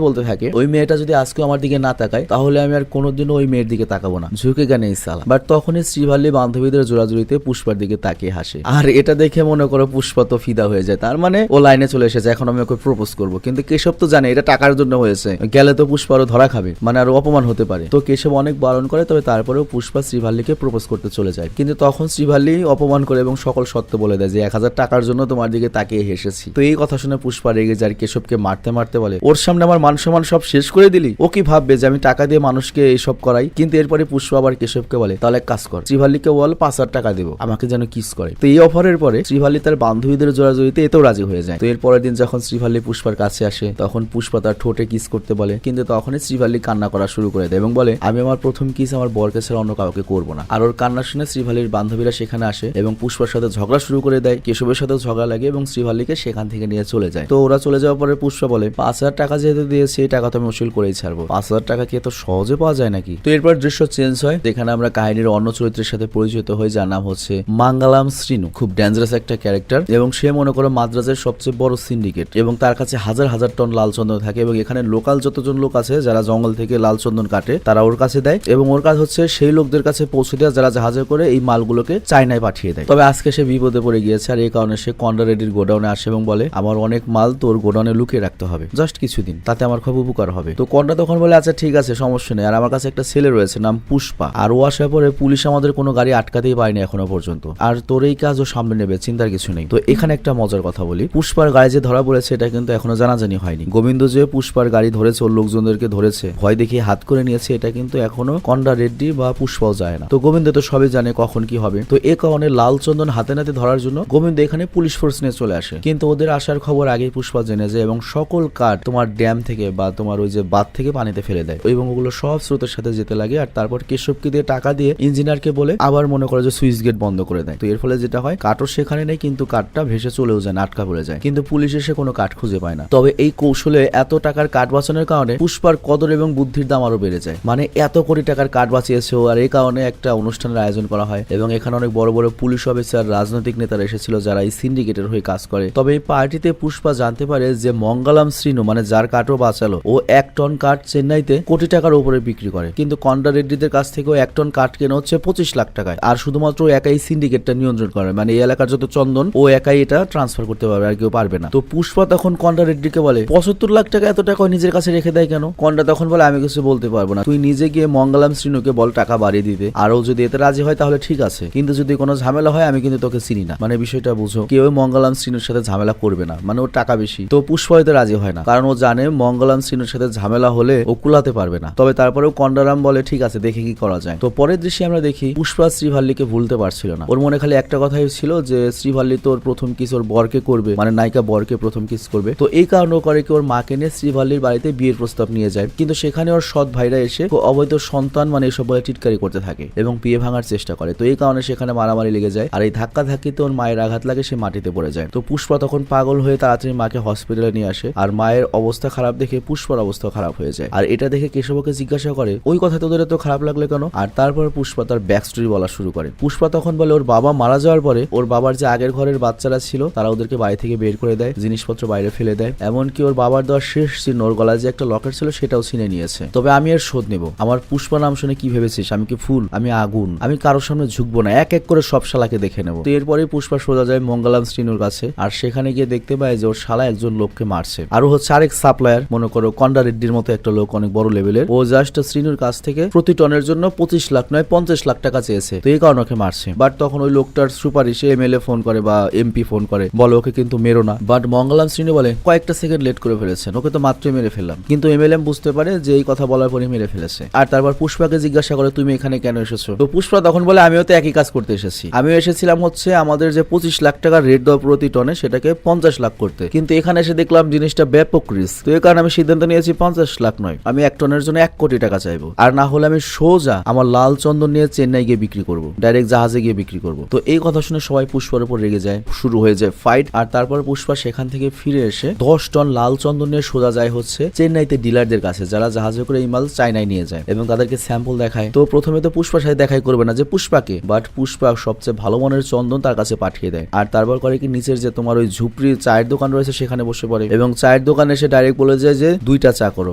বলতে থাকে ওই মেয়েটা যদি আজকে আমার দিকে না তাকায় তাহলে আমি আর কোনোদিনও ওই মেয়ের দিকে তাকাবো না, ঝুঁকে গেনে সালা। বাট তখনই শ্রীভাল্লি বান্ধবীদের জোড়াজুড়িতে পুষ্পার দিকে তাকিয়ে হাসে। আর এটা দেখে মনে করো পুষ্পা তো ফিদা হয়ে যায়, তার মানে ও লাইনে চলে এসেছে, এখন আমি ওকে প্রপোজ করবো। কিন্তু কেশব তো জানে এটা টাকার জন্য হয়েছে, গেলে তো পুষ্পা আরো ধরা খাবে, মানে আরো অপমান হতে পারে। তো কেশব অনেক বারণ করে, তবে তারপরেও পুষ্পা শ্রীভাল্লিকে প্রপোজ করতে চলে যায়। কিন্তু তখন শ্রীভাল্লি অপমান করে এবং সকল সত্য বলে দেয় যে 1000 টাকার জন্য তোমার দিকে তাকিয়ে হেসেছি। তো এই কথা শুনে পুষ্পা রেগে যায়, কেশবকে মারতে মারতে বলে ওর সামনে আমার মান সম্মান সব শেষ করে দিলি, ও কি ভাববে যে আমি টাকা দিয়ে মানুষকে এইসব করাই? কিন্তু এরপরে পুষ্পা আবার কেশবকে বলে তাহলে কাজ কর, শ্রীভাল্লিকে বল 5000 টাকা দেবো, আমাকে যেন কিস করে। তো এই অফারের পরে শ্রীভাল্লি তার বান্ধবীদের জোড়াজুড়িতে এতেও রাজি হয়ে যায়। তো এর পরের দিন যখন শ্রীভাল্লি পুষ্পার কাছে আসে, তখন পুষ্পা তার ঠোঁটে কিস করতে বলে, কিন্তু তখনই শ্রীভাল্লি কান্না করা শুরু করে দেয় এবং বলে আমি আমার প্রথম কিস আমার বরকে ছাড়া অন্য কাউকে করবো না। আর ওর কান্না শুনে শ্রীভাল্লির বান্ধবীরা সেখানে আসে এবং পুষ্পার সাথে ঝগড়া শুরু করে দেয়, কেশবের সাথেও ঝগড়া লাগে এবং শ্রীভাল্লিকে সেখান থেকে নিয়ে চলে যায়। তো ওরা চলে যাওয়ার পরে পুষ্পা বলে 5000 টাকা যেহেতু দিয়েছে এই টাকা তো আমি উসুল করেই ছাড়বো, 5000 টাকা কি এত সহজে পাওয়া যায় নাকি? তো এরপর দৃশ্য চেঞ্জ হয়, যেখানে আমরা কাহিনীর অন্য চরিত্রের সাথে পরিচিত হই, যার নাম হচ্ছে মাঙ্গালাম শ্রীনু। খুব ডেঞ্জারাস একটা ক্যারেক্টার এবং সে মনে করো মাদ্রাজের সবচেয়ে বড় সিন্ডিকেট এবং তার কাছে হাজার হাজার টন লাল চন্দন থাকে এবং এখানে লোকাল যতজন লোক আছে যারা জঙ্গল থেকে লাল চন্দন কাটে তারা ওর কাছে দেয় এবং ওর কাজ হচ্ছে সেই লোকদের কাছে পৌঁছে দেওয়া যারা জাহাজে করে এই মালগুলোকে চায়নায় পাঠিয়ে দেয়। তবে আজকে সে বিপদে পড়ে গিয়েছে আর এই কারণে সে কন্ডা রেড্ডির গোডাউনে আসে এবং বলে আমার অনেক মাল তোর গোডাউনে লুকিয়ে রাখতে হবে জাস্ট কিছুদিন, তাতে আমার খুব উপকার হবে। তো কন্ডা তখন বলে আচ্ছা ঠিক আছে সমস্যা নেই, আর আমার কাছে একটা ছেলে রয়েছে নাম পুষ্পা, আর ও আসার পরে পুলিশ আমাদের কোনো গাড়ি আটকাতেই পারেনি এখনো পর্যন্ত, আর তোর এই কাজও সামনে নেবে, চিন্তার কিছু নেই। তো এখানে একটা মজার কথা বলি, পুষ্পার গাড়ি যে ধরা পড়েছে এটা কিন্তু এখনো জানাজানি হয়নি। গোবিন্দ যে পুষ্পার গাড়ি ধরেছে ওর লোকজনদেরকে ধরেছে ভয় দেখিয়ে হাত করে নিয়েছে, এটা কিন্তু এখনো কন্ডা রেড্ডি বা পুষ্পাও যায় না। তো গোবিন্দ তো সবই জানে কখন কি হবে। তো এ কারণে লাল চন্দন হাতে নাতে ধরার জন্য গোবিন্দ এখানে পুলিশ ফোর্স নিয়ে চলে আসে, কিন্তু ওদের আসার খবর আগেই পুষ্পা জেনে যায় এবং সকল কাঠ তোমার ড্যাম থেকে বা তোমার ওই যে বাঁধ থেকে পানিতে ফেলে দেয় এবং ওগুলো সব স্রোতের সাথে যেতে লাগে। আর তারপর কেশবকে দিয়ে টাকা দিয়ে ইঞ্জিনিয়ারকে বলে আবার মনে করে যে সুইচ গেট বন্ধ করে দেয়। তো এর ফলে যেটা হয় কাঠও সেখানে নেই, কিন্তু কাঠটা ভেসে চলেও যায়, আটকা পড়ে যায়, কিন্তু পুলিশ এসে কোনো কাঠ খুঁজে পায় না। তবে এই কৌশলে এত টাকার কাঠ বাঁচানোর কারণে পুষ্পার কদর এবং বুদ্ধির দাম আরো বেড়ে যায়, মানে এত কোটি টাকার কাঠ বাঁচিয়েছে। আর এই কারণে একটা অনুষ্ঠানের আয়োজন করা হয় এবং এখানে অনেক বড় বড় পুলিশ অফিসার রাজনৈতিক নেতারা এসেছিল যারা এই সিন্ডিকেটের হয়ে কাজ করে। তবে এই পার্টিতে পুষ্পা জানতে পারে যে মঙ্গলাম শ্রীনু মানে যার কাঠও বাঁচালো ও 1 টন কাঠ চেন্নাইতে কোটি টাকার উপরে বিক্রি করে, কিন্তু কন্ডা রেড্ডিদের কাছ থেকেও 1 টন কাঠ কেনা হচ্ছে 25 লাখ টাকায়। আর শুধুমাত্র একাই সিন্ডিকেটটা নিয়ন্ত্রণ করে, মানে এই এলাকার যত চন্দন ও একাই এটা ট্রান্সফার করতে পারবে, আর কেউ পারবে না। তো পুষ্পা তখন কন্ডা রেড্ডিকে বলে 75 লাখ টাকা এত টাকা নিজের কাছে রেখে দেয় কেন? কন্ডা তখন বলে আমি কিছু বলতে পারবো না, তুই নিজে গিয়ে মঙ্গলাম শ্রীনুকে বল টাকা বাড়িয়ে দিতে, আর ও যদি এতে রাজি হয় তাহলে ঠিক আছে, কিন্তু যদি কোনো ঝামেলা হয় আমি কিন্তু তোকে চিনি না, মানে বিষয়টা বুঝো, কেউ মঙ্গলাম শ্রীনুর সাথে ঝামেলা করবে না, মানে ওর টাকা বেশি। তো পুষ্পা হয়তো রাজি হয় না, কারণ ও জানে মঙ্গলাম শ্রীনুর সাথে ঝামেলা হলে ও কুলাতে পারবে না। তবে তারপরেও কন্ডারাম বলে ঠিক আছে দেখে কি করা যায়। তো পরের দৃশ্যে আমরা দেখি পুষ্পা শ্রীভাল্লিকে ভুলতে পারছিল না, ওর মনে খালি একটা কথাই ছিল যে শ্রীভাল্লি তোর প্রথম কিস ওর বরকে করবে, মানে নায়িকা বরকে প্রথম কিস করবে। তো এই কারণে করে কি ওর মাকে নিয়ে শ্রীভাল্লির বাড়িতে বিয়ের প্রস্তাব নিয়ে যায়, কিন্তু সেখানে ওর সৎ ভাইরা এসে অবৈধ সন্তান মানে এসব বলে টিটকারি করতে থাকে এবং বিয়ে ভাঙার চেষ্টা করে। তো এই কারণে সেখানে মারামারি লেগে যায়, আর এই ধাক্কা ধাক্কিতে ওর মায়ের আঘাত লাগে, সে মাটিতে পড়ে যায়। তো পুষ্পা তখন পাগল হয়ে তাড়াতাড়ি মাকে হসপিটালে নিয়ে আসে, আর মায়ের অবস্থা খারাপ দেখে পুষ্পার অবস্থা খারাপ হয়ে যায়। আর এটা দেখে কেশবকে জিজ্ঞাসা করে ওই কথা তোদের তো খারাপ লাগলে কেন? আর তারপর পুষ্পা তার ব্যাক স্টোরি বলা শুরু করে। পুষ্পা তখন বলে ওর বাবা মারা যাওয়ার পরে ওর বাবার যে আগের ঘরের বাচ্চারা ছিল তারা ওদেরকে বাড়ি থেকে বের করে দেয়, জিনিসপত্র বাইরে ফেলে দেয়, এমনকি ওর বাবার দেওয়া শেষ চিহ্ন ওর গলায় যে একটা লকেট ছিল সেটাও ছিনে নিয়েছে। তবে আমি এর শোধ নেব। আমার পুষ্পা নাম শুনে কি ভেবেছিস আমি কি ফুল? আমি আগুন, আমি কারোর সামনে ঝুঁকবো না, এক এক করে সব শালাকে দেখে নেবো। তো এরপরে পুষ্পা সোজা যায় মঙ্গলাম শ্রীনুর কাছে, আর সেখানে গিয়ে দেখতে পায় যে ওর শালা একজন লোককে মারছে। আরো হচ্ছে আরেক সাপ্লায়ার, মনে করো কন্ডা রেড্ডির মতো একটা লোক, অনেক বড় লেভেলের, ও জাস্ট শ্রীনুর কাছ থেকে প্রতি টনের জন্য 25 লাখ নয় 50 লাখ টাকা চেয়েছে। তো এই কারণে ওকে মারছে। বাট তখন ওই লোকটার সুপারিশে এমএলএ ফোন করে বা এমপি ফোন করে, বলে ওকে কিন্তু মেরো না। বাট মঙ্গলাম শ্রীনু বলে কয়েকটা সেকেন্ড লেট করে ফেলেছেন, ওকে তো মাত্রই মেরে ফেললাম। কিন্তু এমএলএম বুঝতে পারে যে এই কথা বলার পরে মেরে ফেলেছে। আর তারপর পুষ্পাকে জিজ্ঞাসা করে তুমি এখানে কেন এসেছো? তো পুষ্পা তখন বলে আমিও তো একই কাজ করতে এসেছি, আমিও এসেছিলাম হচ্ছে আমাদের যে 25 লাখ টাকার রেট দেওয়া প্রতি টনে সেটাকে 50 লাখ করতে, কিন্তু এখানে এসে দেখলাম জিনিসটা ব্যাপক রিস্ক। তো এই কারণে আমি সিদ্ধান্ত নিয়েছি 50 লাখ নয়, আমি 1 টনের জন্য 1 কোটি টাকা চাইবো, আর না হলে আমি সোজা আমার লাল চন্দন নিয়ে চেন্নাই গিয়ে বিক্রি করবো, ডাইরেক্ট জাহাজে গিয়ে বিক্রি করবো। তো এই কথা শুনে সবাই পুষ্পার উপর রেগে যায়, শুরু হয়ে যায় ফাইট। আর তারপর পুষ্পা সেখান থেকে ফিরে এসে 10 টন লাল চন্দন নিয়ে সোজা যায় হচ্ছে চেন্নাইতে ডিলারদের কাছে, যারা জাহাজে করে এই মাল চায়নায় নিয়ে যায় এবং তাদেরকে স্যাম্পল দেখায়। তো প্রথমে তো পুষ্পার সাথে দেখাই করবে না যে পুষ্পাকে, বাট পুষ্পা সবচেয়ে ভালো মানের চন্দন তার কাছে পাঠিয়ে দেয়। আর তারপর করে কি নিচের যে তোমার ওই ঝুপড়ি চায়ের দোকান রয়েছে সেখানে বসে পড়ে, এবং চায়ের দোকানে এসে ডাইরেক্ট বলে যায় যে 2টা চা করো।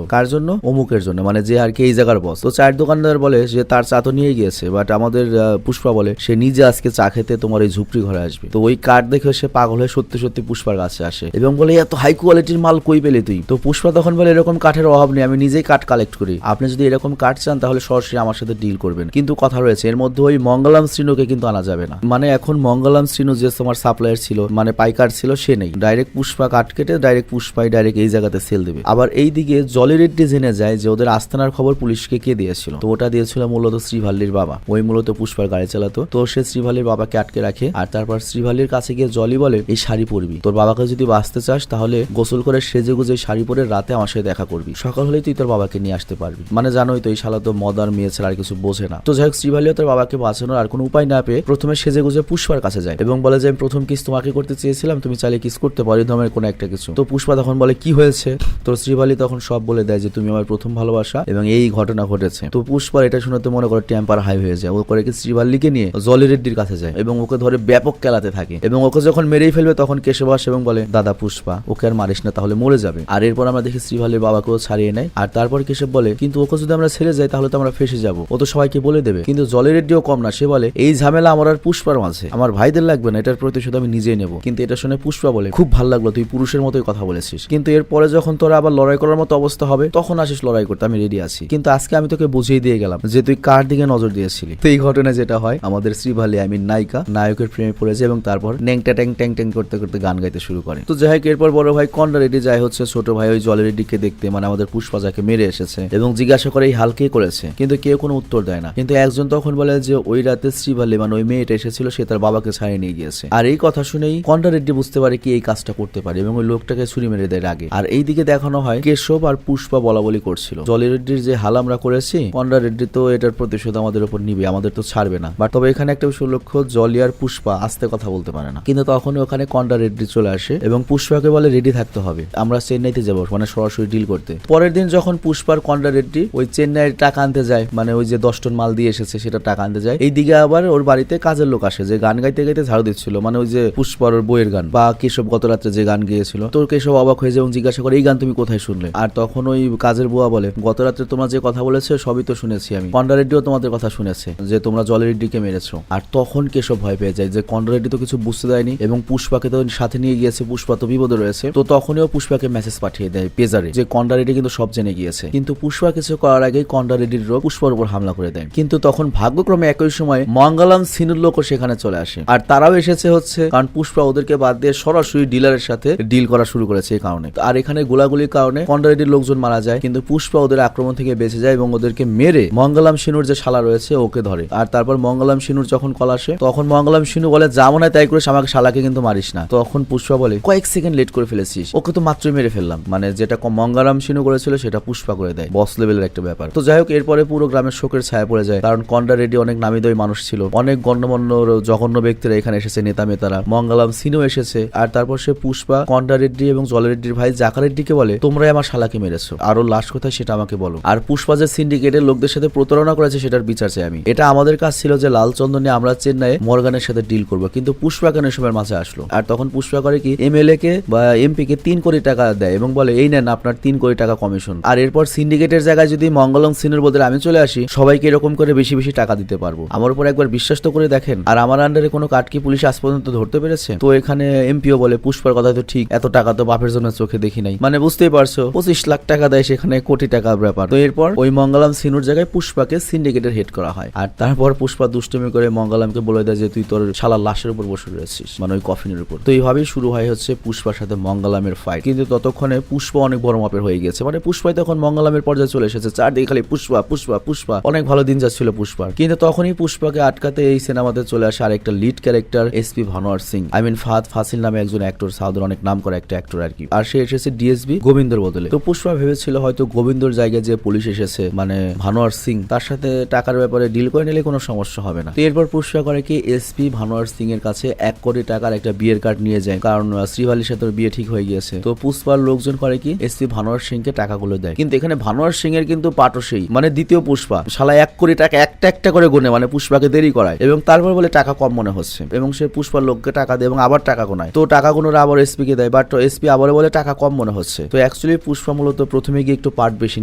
কার জন্য? অমুকের জন্য, মানে যে আর কি এই জায়গার বস। তো চায়ের দোকানদার বলে যে তার চা তো নিয়ে গিয়েছে, বাট আমাদের পুষ্পা বলে সে নিজে আজকে চা খেতে তোমার এই ঝুপড়ি ঘরে আসবে। তো ওই কার্ড দেখে সে পাগল হয়ে সত্যি সত্যি পুষ্পার কাছে আসে এবং বলে এত হাই কোয়ালিটির মাল কই পেলে তুই? তো পুষ্পা তখন বলে এরকম কাঠের অভাব নেই, আমি নিজেই কাঠ কালেক্ট করি, আপনি যদি এরকম কাঠ চান তাহলে সরাসরি আমার সাথে ডিল করবেন। কিন্তু কথা রয়েছে এর মধ্যে ওই মঙ্গলাম শ্রীনুকে কিন্তু আনা যাবে না, মানে এখন মঙ্গলাম শ্রীনু যে তোমার সাপ্লায়ার ছিল, মানে পাইকার ছিল, সে নেই। ডাইরেক্ট পুষ্পা কাঠ কেটে ডাইরেক্ট পুষ্পাই ডাইরেক্ট এই জায়গাতে সেল দেবে। আবার এইদিকে জলি রেড্ডি জেনে যায় যে ওদের আস্তানার খবর পুলিশকে কে দিয়েছিল। তো ওটা দিয়েছিল মূলত শ্রীভাল্লির বাবা, ওই মূলত পুষ্পার গাড়ি চালাতো। তো সে শ্রীভাল্লির বাবাকে আটকে রাখে। আর তারপর শ্রীভাল্লির কাছে গিয়ে জলি বলে এই শাড়ি পরবি, তোর বাবাকে যদি বাঁচতে চাস তাহলে গোসল করে সেজে গুজে শাড়ি পরে রাতে আমার সাথে দেখা করবি, সকাল হলেই তুই তোর বাবাকে নিয়ে আসতে পারবি। মানে জানোই তো এই শালা তো মদার মেয়ে ছাড়া আর কিছু বোঝে না। তো যাই হোক শ্রীভাল্লিও তার বাবাকে বাঁচানোর আর কোনো উপায় না পেয়ে প্রথমে সেজে গুজে পুষ্পার কাছে যায় এবং বলে যে আমি প্রথম কিস তোমাকে করতে চেয়েছিলাম, তুমি চাইলে কিস করতে পারো, ধরনের কোনো একটা কিছু। তো পুষ্পা তখন বলে কি হয়েছে? তো শ্রীভাল্লি তখন সব বলে দেয় যে তুমি আমার প্রথম ভালোবাসা এবং এই ঘটনা ঘটেছে। তো পুষ্পার এটা শুনে তো মনে করে টেম্পার হাই হয়ে যায়। ও করে কি শ্রীভাল্লিকে নিয়ে জলি রেড্ডির কাছে যায় এবং ওকে ধরে ব্যাপক খেলাতে থাকে এবং ওকে যখন মেরেই ফেলবে তখন কেশব আসে এবং বলে দাদা পুষ্পা ওকে আর মারিস না, তাহলে মরে যাবে। আর এরপর আমরা দেখি শ্রীভাল্লির বাবাকেও ছাড়িয়ে নেয়। আর তারপর কেশব বলে কিন্তু ওকে যদি আমরা ছেড়ে যাই তাহলে তো আমরা ফেসে যাবো, ও তো সবাইকে বলে দেবে। কিন্তু জলি রেড্ডিও কম না, সে বলে এই ঝামেলা আমার আর পুষ্পার মাঝে, আমার ভাইদের লাগবে না, এটার প্রতিশোধ আমি নিজেই নেব। কিন্তু এটা শুনে পুষ্পা বলে খুব ভালো লাগলো, তুই পুরুষের মতোই কথা বলেছিস, কিন্তু এরপরে যখন তোরা আবার লড়াই করার মতো অবস্থা হবে তখন আসিস লড়াই করতে, আমি রেডি আছি। কিন্তু আজকে আমি তোকে বুঝিয়ে দিয়ে গেলাম যে তুই কার দিকে নজর দিয়েছিলি। তো এই ঘটনা যেটা হয়, আমাদের শ্রীভাল্লি নায়িকা নায়কের প্রেমে পড়েছে এবং তারপর ন্যাংটা ট্যাং ট্যাং ট্যাং করতে করতে গান গাইতে শুরু করে। তো যাই হোক এরপর বড় ভাই কন্ডা রেডি যায় হচ্ছে ছোট ভাই ওই জলি রেড্ডিকে দেখতে, মানে আমাদের পুষ্পা যাকে মেরে এসেছে, এবং জিজ্ঞাসা করে এই হালকে করেছে, কিন্তু কেউ কোনো উত্তর দেয় না। কিন্তু একজন তখন বলে যে ওই রাতে শ্রীভাল্লি মানে ওই মেয়েটা এসেছিল, সে তার বাবাকে ছাড়িয়ে নিয়ে গিয়েছে। আর এই কথা শুনেই কন্ডা রেড্ডি বুঝতে পারে কি এই কাজটা করতে পারে এবং ওই লোকটাকে ছুরি মেরে দেয় আগে। আর এইদিকে দেখানো হয় কেশব আর পুষ্পা বলা বলি করছিল জলি রেড্ডির যে হাল আমরা করেছি, কন্ডা রেড্ডি তো এটার প্রতিশোধ আমাদের উপর নিবে, আমাদের তো ছাড়বে না। বাট তবে এখানে একটা বিষয় লক্ষ্য, জলি আর পুষ্পা আস্তে কথা বলতে পারে না, কিন্তু তখন ওখানে কন্ডা রেড্ডি চলে আসে এবং পুষ্পাকে বলে রেডি থাকতে হবে, আমরা চেন্নাইতে যাবো, মানে সরাসরি ডিল করতে। পরের দিন যখন পুষ্পার কন্ডা রেড্ডি ওই চেন্নাইয়ের টাকা আনতে যায়, মানে ওই যে 10 টন মাল দিয়ে এসেছে সেটা টাকা আনতে যায়, এইদিকে আবার ওর বাড়িতে কাজের লোক আসে যে গান গাইতে গাইতে ঝাড়ু দিচ্ছিল, মানে ওই যে পুষ্পার ওর বইয়ের গান বা কেশব গত রাত্রে যে গান গিয়েছিল। তো কেশব অবাক হয়ে যায় এবং জিজ্ঞাসা করে এই গান তুমি কোথায় শুনলে? আর তখন ওই কাজের বুয়া বলে গত রাত্রে তোমরা যে কথা বলেছো সবই তো শুনেছি আমি, কন্ডা রেড্ডিও তোমাদের কথা শুনেছে যে তোমরা জলি রেড্ডিকে মেরেছো। আর তখন কেশব ভয় পেয়ে যায় যে কন্ডা রেড্ডি তো কিছু বুঝতে দেয়নি এবং পুষ্পাকে তো সাথে নিয়ে গিয়েছে, পুষ্পা তো বিপদে রয়েছে। তো তখনও পুষ্পাকে মেসেজ পাঠিয়ে দেয় পেজারে যে কন্ডা রেড্ডি কিন্তু সব জেনে গিয়েছে। কিন্তু পুষ্পা কিছু করার আগেই কন্ডা রেড্ডির লোক পুষ্পার উপর হামলা করে দেয়। কিন্তু তখন ভাগ্যক্রমে একই সময় মঙ্গলাম সিনুর লোকও সেখানে চলে আসে, আর তারাও এসেছে হচ্ছে কারণ পুষ্পা ওদেরকে বাদ দিয়ে সরাসরি ডিলারের সাথে ডিল করা শুরু করেছে এই কারণে। আর এখানে গোলাগুলির কারণে কন্ডা রেড্ডির লোকজন মারা যায়, কিন্তু পুষ্পা ওদের আক্রমণ থেকে বেঁচে যায় এবং ওদেরকে মেরে মঙ্গলাম সিনুর যে শালা রয়েছে ওকে ধরে। আর তারপর মঙ্গলাম সিনুর যখন কল আসে তখন মঙ্গলাম সিনু বলে যা মনে হয় তাই করিস, আমাকে শালাকে কিন্তু মারিস না। তখন পুষ্পা বলে কয়েক সেকেন্ড লেট করে ফেলেছিস, ওকে তো মাত্রই মেরে ফেললাম, মানে যেটা মঙ্গলাম সিনু করেছিল সেটা পুষ্পা করে দেয়, বস লেভেলের একটা ব্যাপার। তো যাই হোক এরপরে পুরো গ্রামের শোকের ছায়া পড়ে যায়, কারণ কন্ডা রেড্ডি অনেক নামিদামি মানুষ ছিল, অনেক গণ্যমান্য জঘন্য ব্যক্তিরা এখানে এসেছে, নেতা মেতারা, মঙ্গলাম সিনু এসেছে। আর তারপর সে পুষ্পা কন্ডা রেড্ডি এবং জলি রেড্ডির ভাই জাকা রেড্ডিকে বলে তোমরাই আমার শালাকে মেরেছো, আরো লাশ কোথায় সেটা আমাকে বলো। আর পুষ্পা যে সিন্ডিকেটের লোকদের সাথে প্রতারণা করেছে সেটার বিচার চাই আমি। এটা আমাদের কাজ ছিল যে লাল চন্দন নিয়ে আমরা চেন্নাইয়ে মর্গানের সাথে ডিল করবো, কিন্তু পুষ্পা কেন এসবের মাঝে আসলো? আর তখন পুষ্পা করে কি এমএলএ কে বা এমপি কে 3 কোটি টাকা দেয় এবং বলে এই নেন আপনার 3 কোটি টাকা কমিশন। আর এরপর সিন্ডিকেটের জায়গায় যদি মঙ্গলম সিনের বদলে আমি চলে আসি, সবাইকে এরকম করে বেশি বেশি টাকা দিতে পারবো। আমার উপর একবার বিশ্বাস তো করে দেখেন। আর আমার আন্ডারে কোনো কাটকি পুলিশ আজ পর্যন্ত ধরতে পেরেছে? তো এখানে এমপিও বলে পুষ্পার কথা তো ঠিক, এত টাকা তো বাপের জন্য চোখে দেখি নাই। মানে বুঝতেই পারছো 25 লাখ টাকা দেয়, সেখানে কোটি টাকার ব্যাপার। তো এরপর ওই মঙ্গলম সিনুর জায়গায় পুষ্পাকে সিন্ডিকেটের হেড করা হয়। আর তারপর পুষ্পা দুষ্টুমি করে মঙ্গলমকে বলে দেয় যে তুই তোর শালা লাশের উপর বসে রয়েছিস, মানে ওই কফিনের উপর। তো এইভাবেই শুরু হয় হচ্ছে পুষ্পার সাথে মঙ্গলমের ফাইট। কিন্তু ততক্ষণে পুষ্পা অনেক বড় মাপের হয়ে গেছে, মানে পুষ্পাই তখন মঙ্গলমের পর্যায়ে চলে এসেছে। চারদিকে খালি পুষ্পা পুষ্পা পুষ্পা, অনেক ভালো দিন যাচ্ছিল পুষ্পার। কিন্তু তখনই পুষ্পাকে আটকাতে এই সিনেমাতে চলে আসে আরেকটা lead character SP Bhanwar Singh, Fahadh Faasil নামে একজন অ্যাক্টর, সাউথের অনেক নাম করা একটা অ্যাক্টর আর কি। আর সে এসেছে ডিএসপি গোবিন্দর বদলে। তো পুষ্পা ভেবেছিল হয়তো গোবিন্দর জায়গায় যে পুলিশ এসেছে মানে ভানোয়ার সিং, তার সাথে টাকার ব্যাপারে ডিল করে নিলে কোনো সমস্যা হবে না। তো এরপর পুষ্পা করে কি এসপি ভানোয়ার সিং এর কাছে 1 কোটি টাকার একটা বিয়ের কার্ড নিয়ে যায়, কারণ শ্রীভালির সাথে বিয়ে ঠিক হয়ে গিয়েছে। তো পুষ্পার লোকজন করে কি এসপি ভানোয়ার সিং কে টাকাগুলো দেয়। কিন্তু এখানে ভানোয়ার সিং এর কিন্তু পাটও সেই, মানে দ্বিতীয় পুষ্পা, শালা 1 কোটি টাকা একটা একটা করে গুনে, মানে পুষ্পাকে দেরি করায় এবং তারপর বলে টাকা কম মনে হচ্ছে এবং সে পুষ্পার লোককে টাকা দেয় এবং আবার টাকা গোনায়। তো টাকা গুনোর আবার এসপি কে দেয়, বাট এসপি আবার বলে টাকা কম মনে হচ্ছে। তো অ্যাকচুয়ালি পুষ্পা মূলত প্রথমে গিয়ে একটু পার্ট বেশি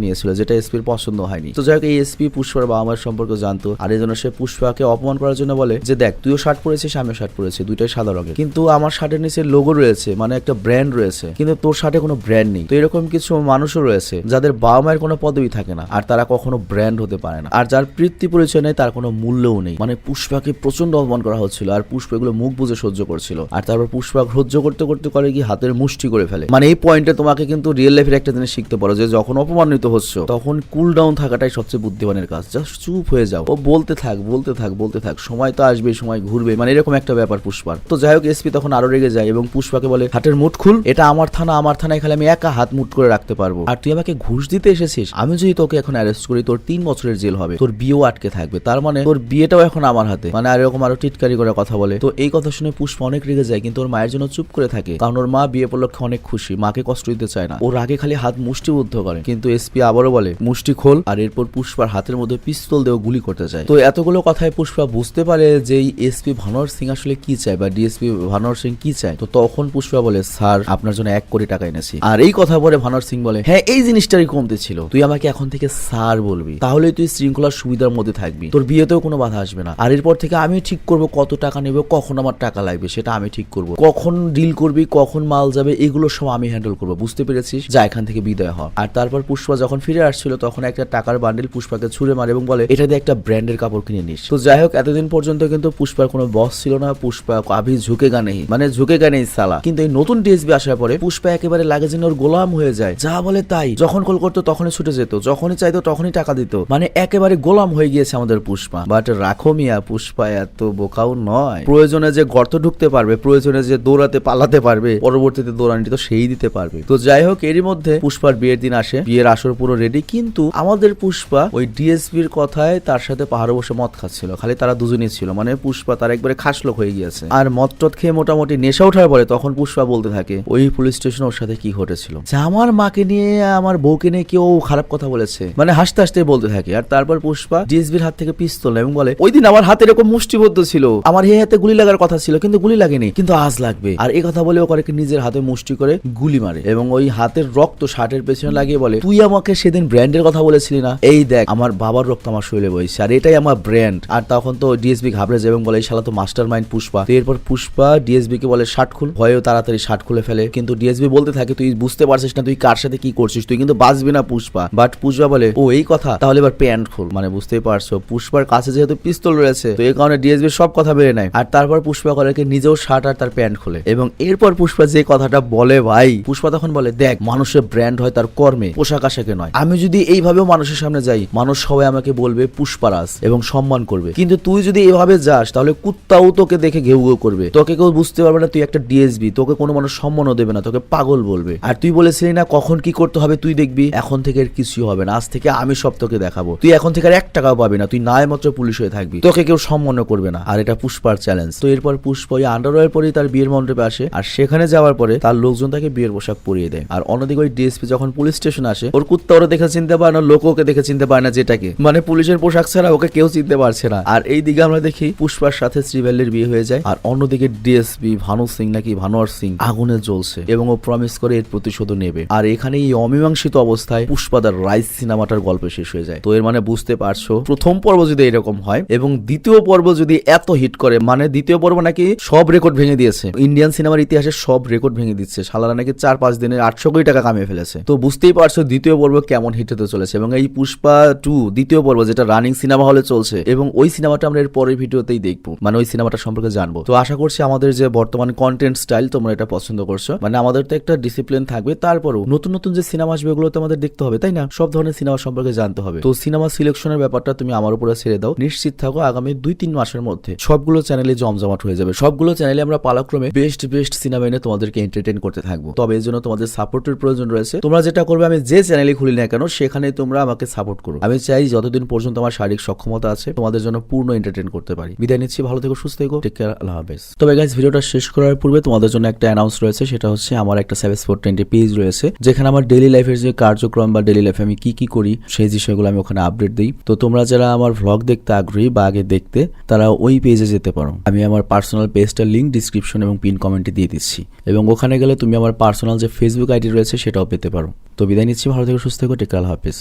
নিয়েছিল, যেটা এসপির পছন্দ হয়নি। তো যাই হোক এই এসপি পুষ্পার বাবা মার সম্পর্কে জানতো, আর এই জন্য সে পুষ্পাকে অপমান করার জন্য বলে যে দেখ তুইও শার্ট পরেছিস আমিও শার্ট পরেছি, দুইটাই সাদা রঙের, কিন্তু আমার শার্টের নিচে লোগো রয়েছে, মানে একটা ব্র্যান্ড রয়েছে, কিন্তু তোর শার্টে কোনো ব্র্যান্ড নেই। তো এরকম কিছু মানুষও রয়েছে যাদের বাবা মায়ের কোনো পদবি থাকে না আর তারা কখনো ব্র্যান্ড হতে পারে না, আর যার বৃত্তি পরিচয় নেই তার কোনো মূল্যও নেই। মানে পুষ্পাকে প্রচন্ড অপমান করা হচ্ছিল আর পুষ্পা এগুলো মুখ বুঝে সহ্য করছিল। আর তারপর পুষ্পা সহ্য করতে করতে করে কি হাতের মুষ্টি করে ফেলে। মানে এই পয়েন্টে তোমাকে কিন্তু রিয়েল লাইফের একটা জিনিস শিখতে পারো যে যখন অপমানিত হচ্ছ তখন কুল ডাউন থাকাটাই সবচেয়ে বুদ্ধিমানের কাজ। জাস্ট চুপ হয়ে যাও, ও বলতে থাক বলতে থাক বলতে থাক, সময় তো আসবে সময় ঘুরবে, মানে এরকম একটা ব্যাপার পুষ্পার। তো যাই হোক এসপি তখন আরো রেগে যায় এবং পুষ্পাকে বলে হাতের মুঠ খুল, এটা আমার থানা, আমার থানায় খালি আমি একা হাত মুঠ করে রাখতে পারবো, আর তুই আমাকে ঘুষ দিতে এসেছিস, আমি যদি তোকে এখন অ্যারেস্ট করি তোর 3 বছরের জেল হবে, তোর বিয়েও আটকে থাকবে, তার মানে তোর বিয়েটাও এখন আমার হাতে, মানে আর এরকম আরো টিটকারি করে কথা বলে। তো এই কথা শুনে পুষ্পা অনেক রেগে যায়, কিন্তু ওর মায়ের জন্য চুপ করে থাকে, কারণ ওর মা বিয়ে উপলক্ষে অনেক খুশি, মাকে কষ্ট দিতে চায় না। ওর আগে খালি হাত মুষ্টিবদ্ধ করে, কিন্তু এসপি আবারও বলে মুষ্টি খোল, আর এরপর পুষ্পার হাতের মধ্যে পিস্তল দিয়ে গুলি করতে চায়। তো এতগুলো কথায় পুষ্পা বুঝতে পারে যে এসপি ভানোয়ার সিং আসলে কি চায় বা ডিএসপি ভানোয়ার সিং কি চায়। তো তখন পুষ্পা বলে স্যার আপনার জন্য 1 কোটি টাকা এনেছি। আর এই কথা বলে ভানোয়ার সিং বলে হ্যাঁ এই জিনিসটারই কমতে ছিল, তুই আমাকে এখন থেকে স্যার বলবি, তাহলে তুই শৃঙ্খলার সুবিধার মধ্যে থাকবি, তোর বিয়েতেও কোনো বাধা আসবে না। আর এরপর থেকে আমি ঠিক করব কত টাকা নেবে, কখন আমার টাকা লাগবে সেটা আমি ঠিক করব, কখন ডিল করবি, কখন মাল যাবে, এগুলো সব আমি হ্যান্ডেল করবো, বুঝতে পেরেছিস, যা এখান থেকে বিদায় হ। আর তারপর পুষ্পা যখন ফিরে আসছিল তখন একটা টাকার বান্ডিল পুষ্পাকে ছুঁড়ে মারে এবং বলে এটা দিয়ে একটা ব্র্যান্ডের কাপড় কিনে নিস। তো যাই হোক এতদিন পর্যন্ত কিন্তু পুষ্পার কোনো বস ছিল না, পুষ্পা আভি ঝুঁকে গানেই, মানে ঝুঁকে গানেই সালা। কিন্তু এই নতুন ডিএসপি আসার পরে পুষ্পা একেবারে লাগে যেন ওর গোলাম হয়ে যায়, যা বলে তাই, যখন কল করতো তখনই ছুটে যেত, যখনই চাইতো তখনই টাকা দিত, মানে একেবারে গোলাম হয়ে গিয়েছে আমাদের পুষ্পা। বাট রাখো মিয়া, পুষ্পা এত বোকাও নয়, প্রয়োজনে যে গর্ত ঢুকতে পারবে, প্রয়োজনে যে দৌড়াতে পালাতে পারবে, পরবর্তীতে দৌড়ানি তো সেই দিতে পারবে। তো যাই হোক এরই মধ্যে পুষ্পার বিয়ের দিন আসে, বিয়ের আসর পুরো রেডি, কিন্তু আমাদের পুষ্পা ওই ডিএসপির কথায় তার সাথে পাহাড়ে বসে মদ খাচ্ছিল, খালি তারা দুজনেই ছিল, মানে পুষ্পা তার একবারে খাস লোক হয়ে গিয়েছে। আর মদ টদ খেয়ে মোটামুটি নেশা ওঠার পরে তখন পুষ্পা বলতে থাকে ওই পুলিশ স্টেশনে ওর সাথে কি ঘটেছিল, যে আমার মাকে নিয়ে আমার বউকে নিয়ে কেউ খারাপ কথা বলেছে, মানে হাসতে হাসতে বলতে থাকে। আর তারপর পুষ্পা ডিএসপির হাত থেকে পিস্তল এবং বলে ওই দিন আমার হাতে এরকম মুষ্টিবদ্ধ ছিল, আমার এই হাতে গুলি লাগার কথা ছিল কিন্তু গুলি লাগেনি, কিন্তু আজ লাগবে। আর এই কথা বলে ও করে নিজের হাতে মুষ্টি করে গুলি মারে এবং ওই হাতের রক্ত শার্টের পেছনে লাগিয়ে বলে তুই আমাকে সেদিন ব্র্যান্ডের কথা বলেছিলি না, এই দেখ আমার বাবার রক্ত আমার শরীরে বইছে আর এটাই আমার ব্র্যান্ড। আর তখন তো ডিএসপি ঘাবড়ে যায় এবং বলে এই শালা তো মাস্টার মাইন্ড পুষ্পা। তো এরপর পুষ্পা ডিএসবি কে বলে শার্ট খুল, ভয়েও তাড়াতাড়ি শার্ট খুলে ফেলে, কিন্তু ডিএসবি বলতে থাকে তুই বুঝতে পারছিস না তুই কার সাথে কি করছিস, তুই কিন্তু বাঁচবি না পুষ্পা। বাট পুষ্পা বলে ও এই কথা, তাহলে এবার প্যান্ট খুল, মানে বুঝতেই পারছো পুষ্পার কাছে যেহেতু পিস্তল রয়েছে তো এই কারণে ডিএসবি সব কথা বেড়ে নেয়। আর তারপর পুষ্পা করে নিজেও শার্ট আর তার প্যান্ট খুলে এবং এরপর পুষ্পা যে কথাটা বলে ভাই, পুষ্পা তখন বলে দেখ মানুষের ব্র্যান্ড হয় তার কর্মে, পোশাক আশাকে নয়। আমি যদি এইভাবেও মানুষের সামনে যাই মানুষ সবাই আমাকে বলবে পুষ্পারাজ এবং সম্মান করবে, কিন্তু তুই যদি এইভাবে যাস তাহলে কুত্তাও তোকে দেখে ঘেউ ঘেউ করবে, তোকে কেউ বুঝতে পারবে না তুই একটা ডিএসবি, তোকে কোনো মানুষ সম্মানও দেবে না, তোকে পাগল বলবে। আর তুই বলেছিলি না কখন কি করতে হবে তুই দেখবি, এখন থেকে আর কিছুই হবে না, আজ থেকে আমি সব তোকে দেখাবো, তুই এখন থেকে আর 1 টাকাও পাবি না, তুই নাই মাত্র পুলিশ হয়ে থাকবি, তোকে কেউ সম্মানও করবে না। আর এটা পুষ্পার চ্যালেঞ্জ। তো এরপর পুষ্পা ওই আন্ডারওয়্যার পরেই তার বিয়ের মণ্ডপে আসে, আর সেখানে যাওয়ার পরে তার লোকজন তাকে বিয়ের পোশাক পরিয়ে দেয়। আর অন্যদিকে ওই ডিএসপি যখন পুলিশ স্টেশন আসে ওর কুত্তা ওরা দেখে চিনতে পারে না, লোক ওকে দেখে চিনতে পারে না, যেটাকে মানে পুলিশের পোশাক ছাড়া ওকে কেউ চিনতে পারছে না। আর এই দিকে আমরা দেখি পুষ্পার সাথে শ্রীভ্যালির বিয়ে হয়ে যায়, আর অন্যদিকে ডিএসপি ভানু সিং নাকি ভানোয়ার সিং আগুনে জ্বলছে এবং ও প্রমিস করে এর প্রতিশোধ নেবে। আর এখানে এই অমীমাংসিত অবস্থায় পুষ্পাদার রাইস সিনেমাটার গল্প শেষ হয়ে যায়। তো এর মানে বুঝতে পারছো প্রথম পর্ব যদি এরকম হয় এবং দ্বিতীয় পর্ব যদি এত হিট করে, মানে দ্বিতীয় পর্ব নাকি সব রেকর্ড ভেঙে দিয়েছে, ইন্ডিয়ান সিনেমার ইতিহাসে সব রেকর্ড ভেঙে দিচ্ছে, শালারা নাকি 4-5 দিনে 800 কোটি টাকা কামিয়ে ফেলেছে। তো বুঝতেই পারছো দ্বিতীয় পর্ব কেমন হিট হতে চলেছে। এবং এই পুষ্পা 2 দ্বিতীয় পর্ব যেটা রানিং সিনেমা হলে চলছে, এবং ওই সিনেমাটা আমরা এর পরের ভিডিওতেই দেখবো, মানে ওই সিনেমাটা সম্পর্কে জানবো। তো আশা করছি আমাদের যে বর্তমান কন্টেন্ট স্টাইল তোমরা এটা পছন্দ করছো, মানে আমাদের তো একটা ডিসিপ্লিন থাকবে, তারপরও নতুন নতুন যে সিনেমা আসবে ওগুলো তো আমাদের দেখতে হবে, তাই না? সব ধরনের সিনেমা সম্পর্কে জানতে হবে। তো সিনেমা সিলেকশনের ব্যাপারটা তুমি আমার উপরে ছেড়ে দাও, নিশ্চিত থাকো আগামী 2-3 মাসের মধ্যে সবগুলো চ্যানেলে জমজমাট হয়ে যাবে। সবগুলো চ্যানেলে আমরা পালাক্রমে বেস্ট সিনেমা এনে তোমাদেরকে এন্টারটেইন করতে থাকবো। তবে এর জন্য তোমাদের সাপোর্টের প্রয়োজন রয়েছে। তোমরা যেটা করবে, আমি যে চ্যানেলে খুলি না কেন সেখানে তোমরা আমাকে সাপোর্ট করো। আমি চাই যতদিন পর্যন্ত আমার শারীরিক সক্ষমতা আছে তোমাদের জন্য পূর্ণ এন্টারটেইন করতে পারি। বিদায় নিচ্ছি, ভালো থেকো, সুস্থ থেকো, টেক কেয়ার, আল্লাহ হাফেজ। তবে গাইস, ভিডিওটা শেষ করার পূর্বে তোমাদের জন্য একটা অ্যানাউন্স রয়েছে, সেটা হচ্ছে আমার একটা SaveSport20 পেজ রয়েছে, যেখানে আমার ডেইলি লাইফের যে কার্যক্রম বা ডেইলি লাইফে আমি কি করি সেই বিষয়গুলো আমি ওখানে আপডেট দিই। তো তোমরা যারা আমার ভ্লগ দেখতে আগ্রহী বা আগে দেখতে, তারা ওই পেজে যেতে পারো। আমি আমার পার্সোনাল পেজটার লিংক ডিসক্রিপশন এবং পিন কমেন্টে দিয়ে দিচ্ছি, এবং ওখানে গেলে তুমি আমার পার্সোনাল যে ফেসবুক আইডি রয়েছে সেটাও পেতে পারো। তো বিদায় নিচ্ছি, ভালো থেকো, সুস্থ থেকো, টেক কেয়ার, আল্লাহ হাফেজ।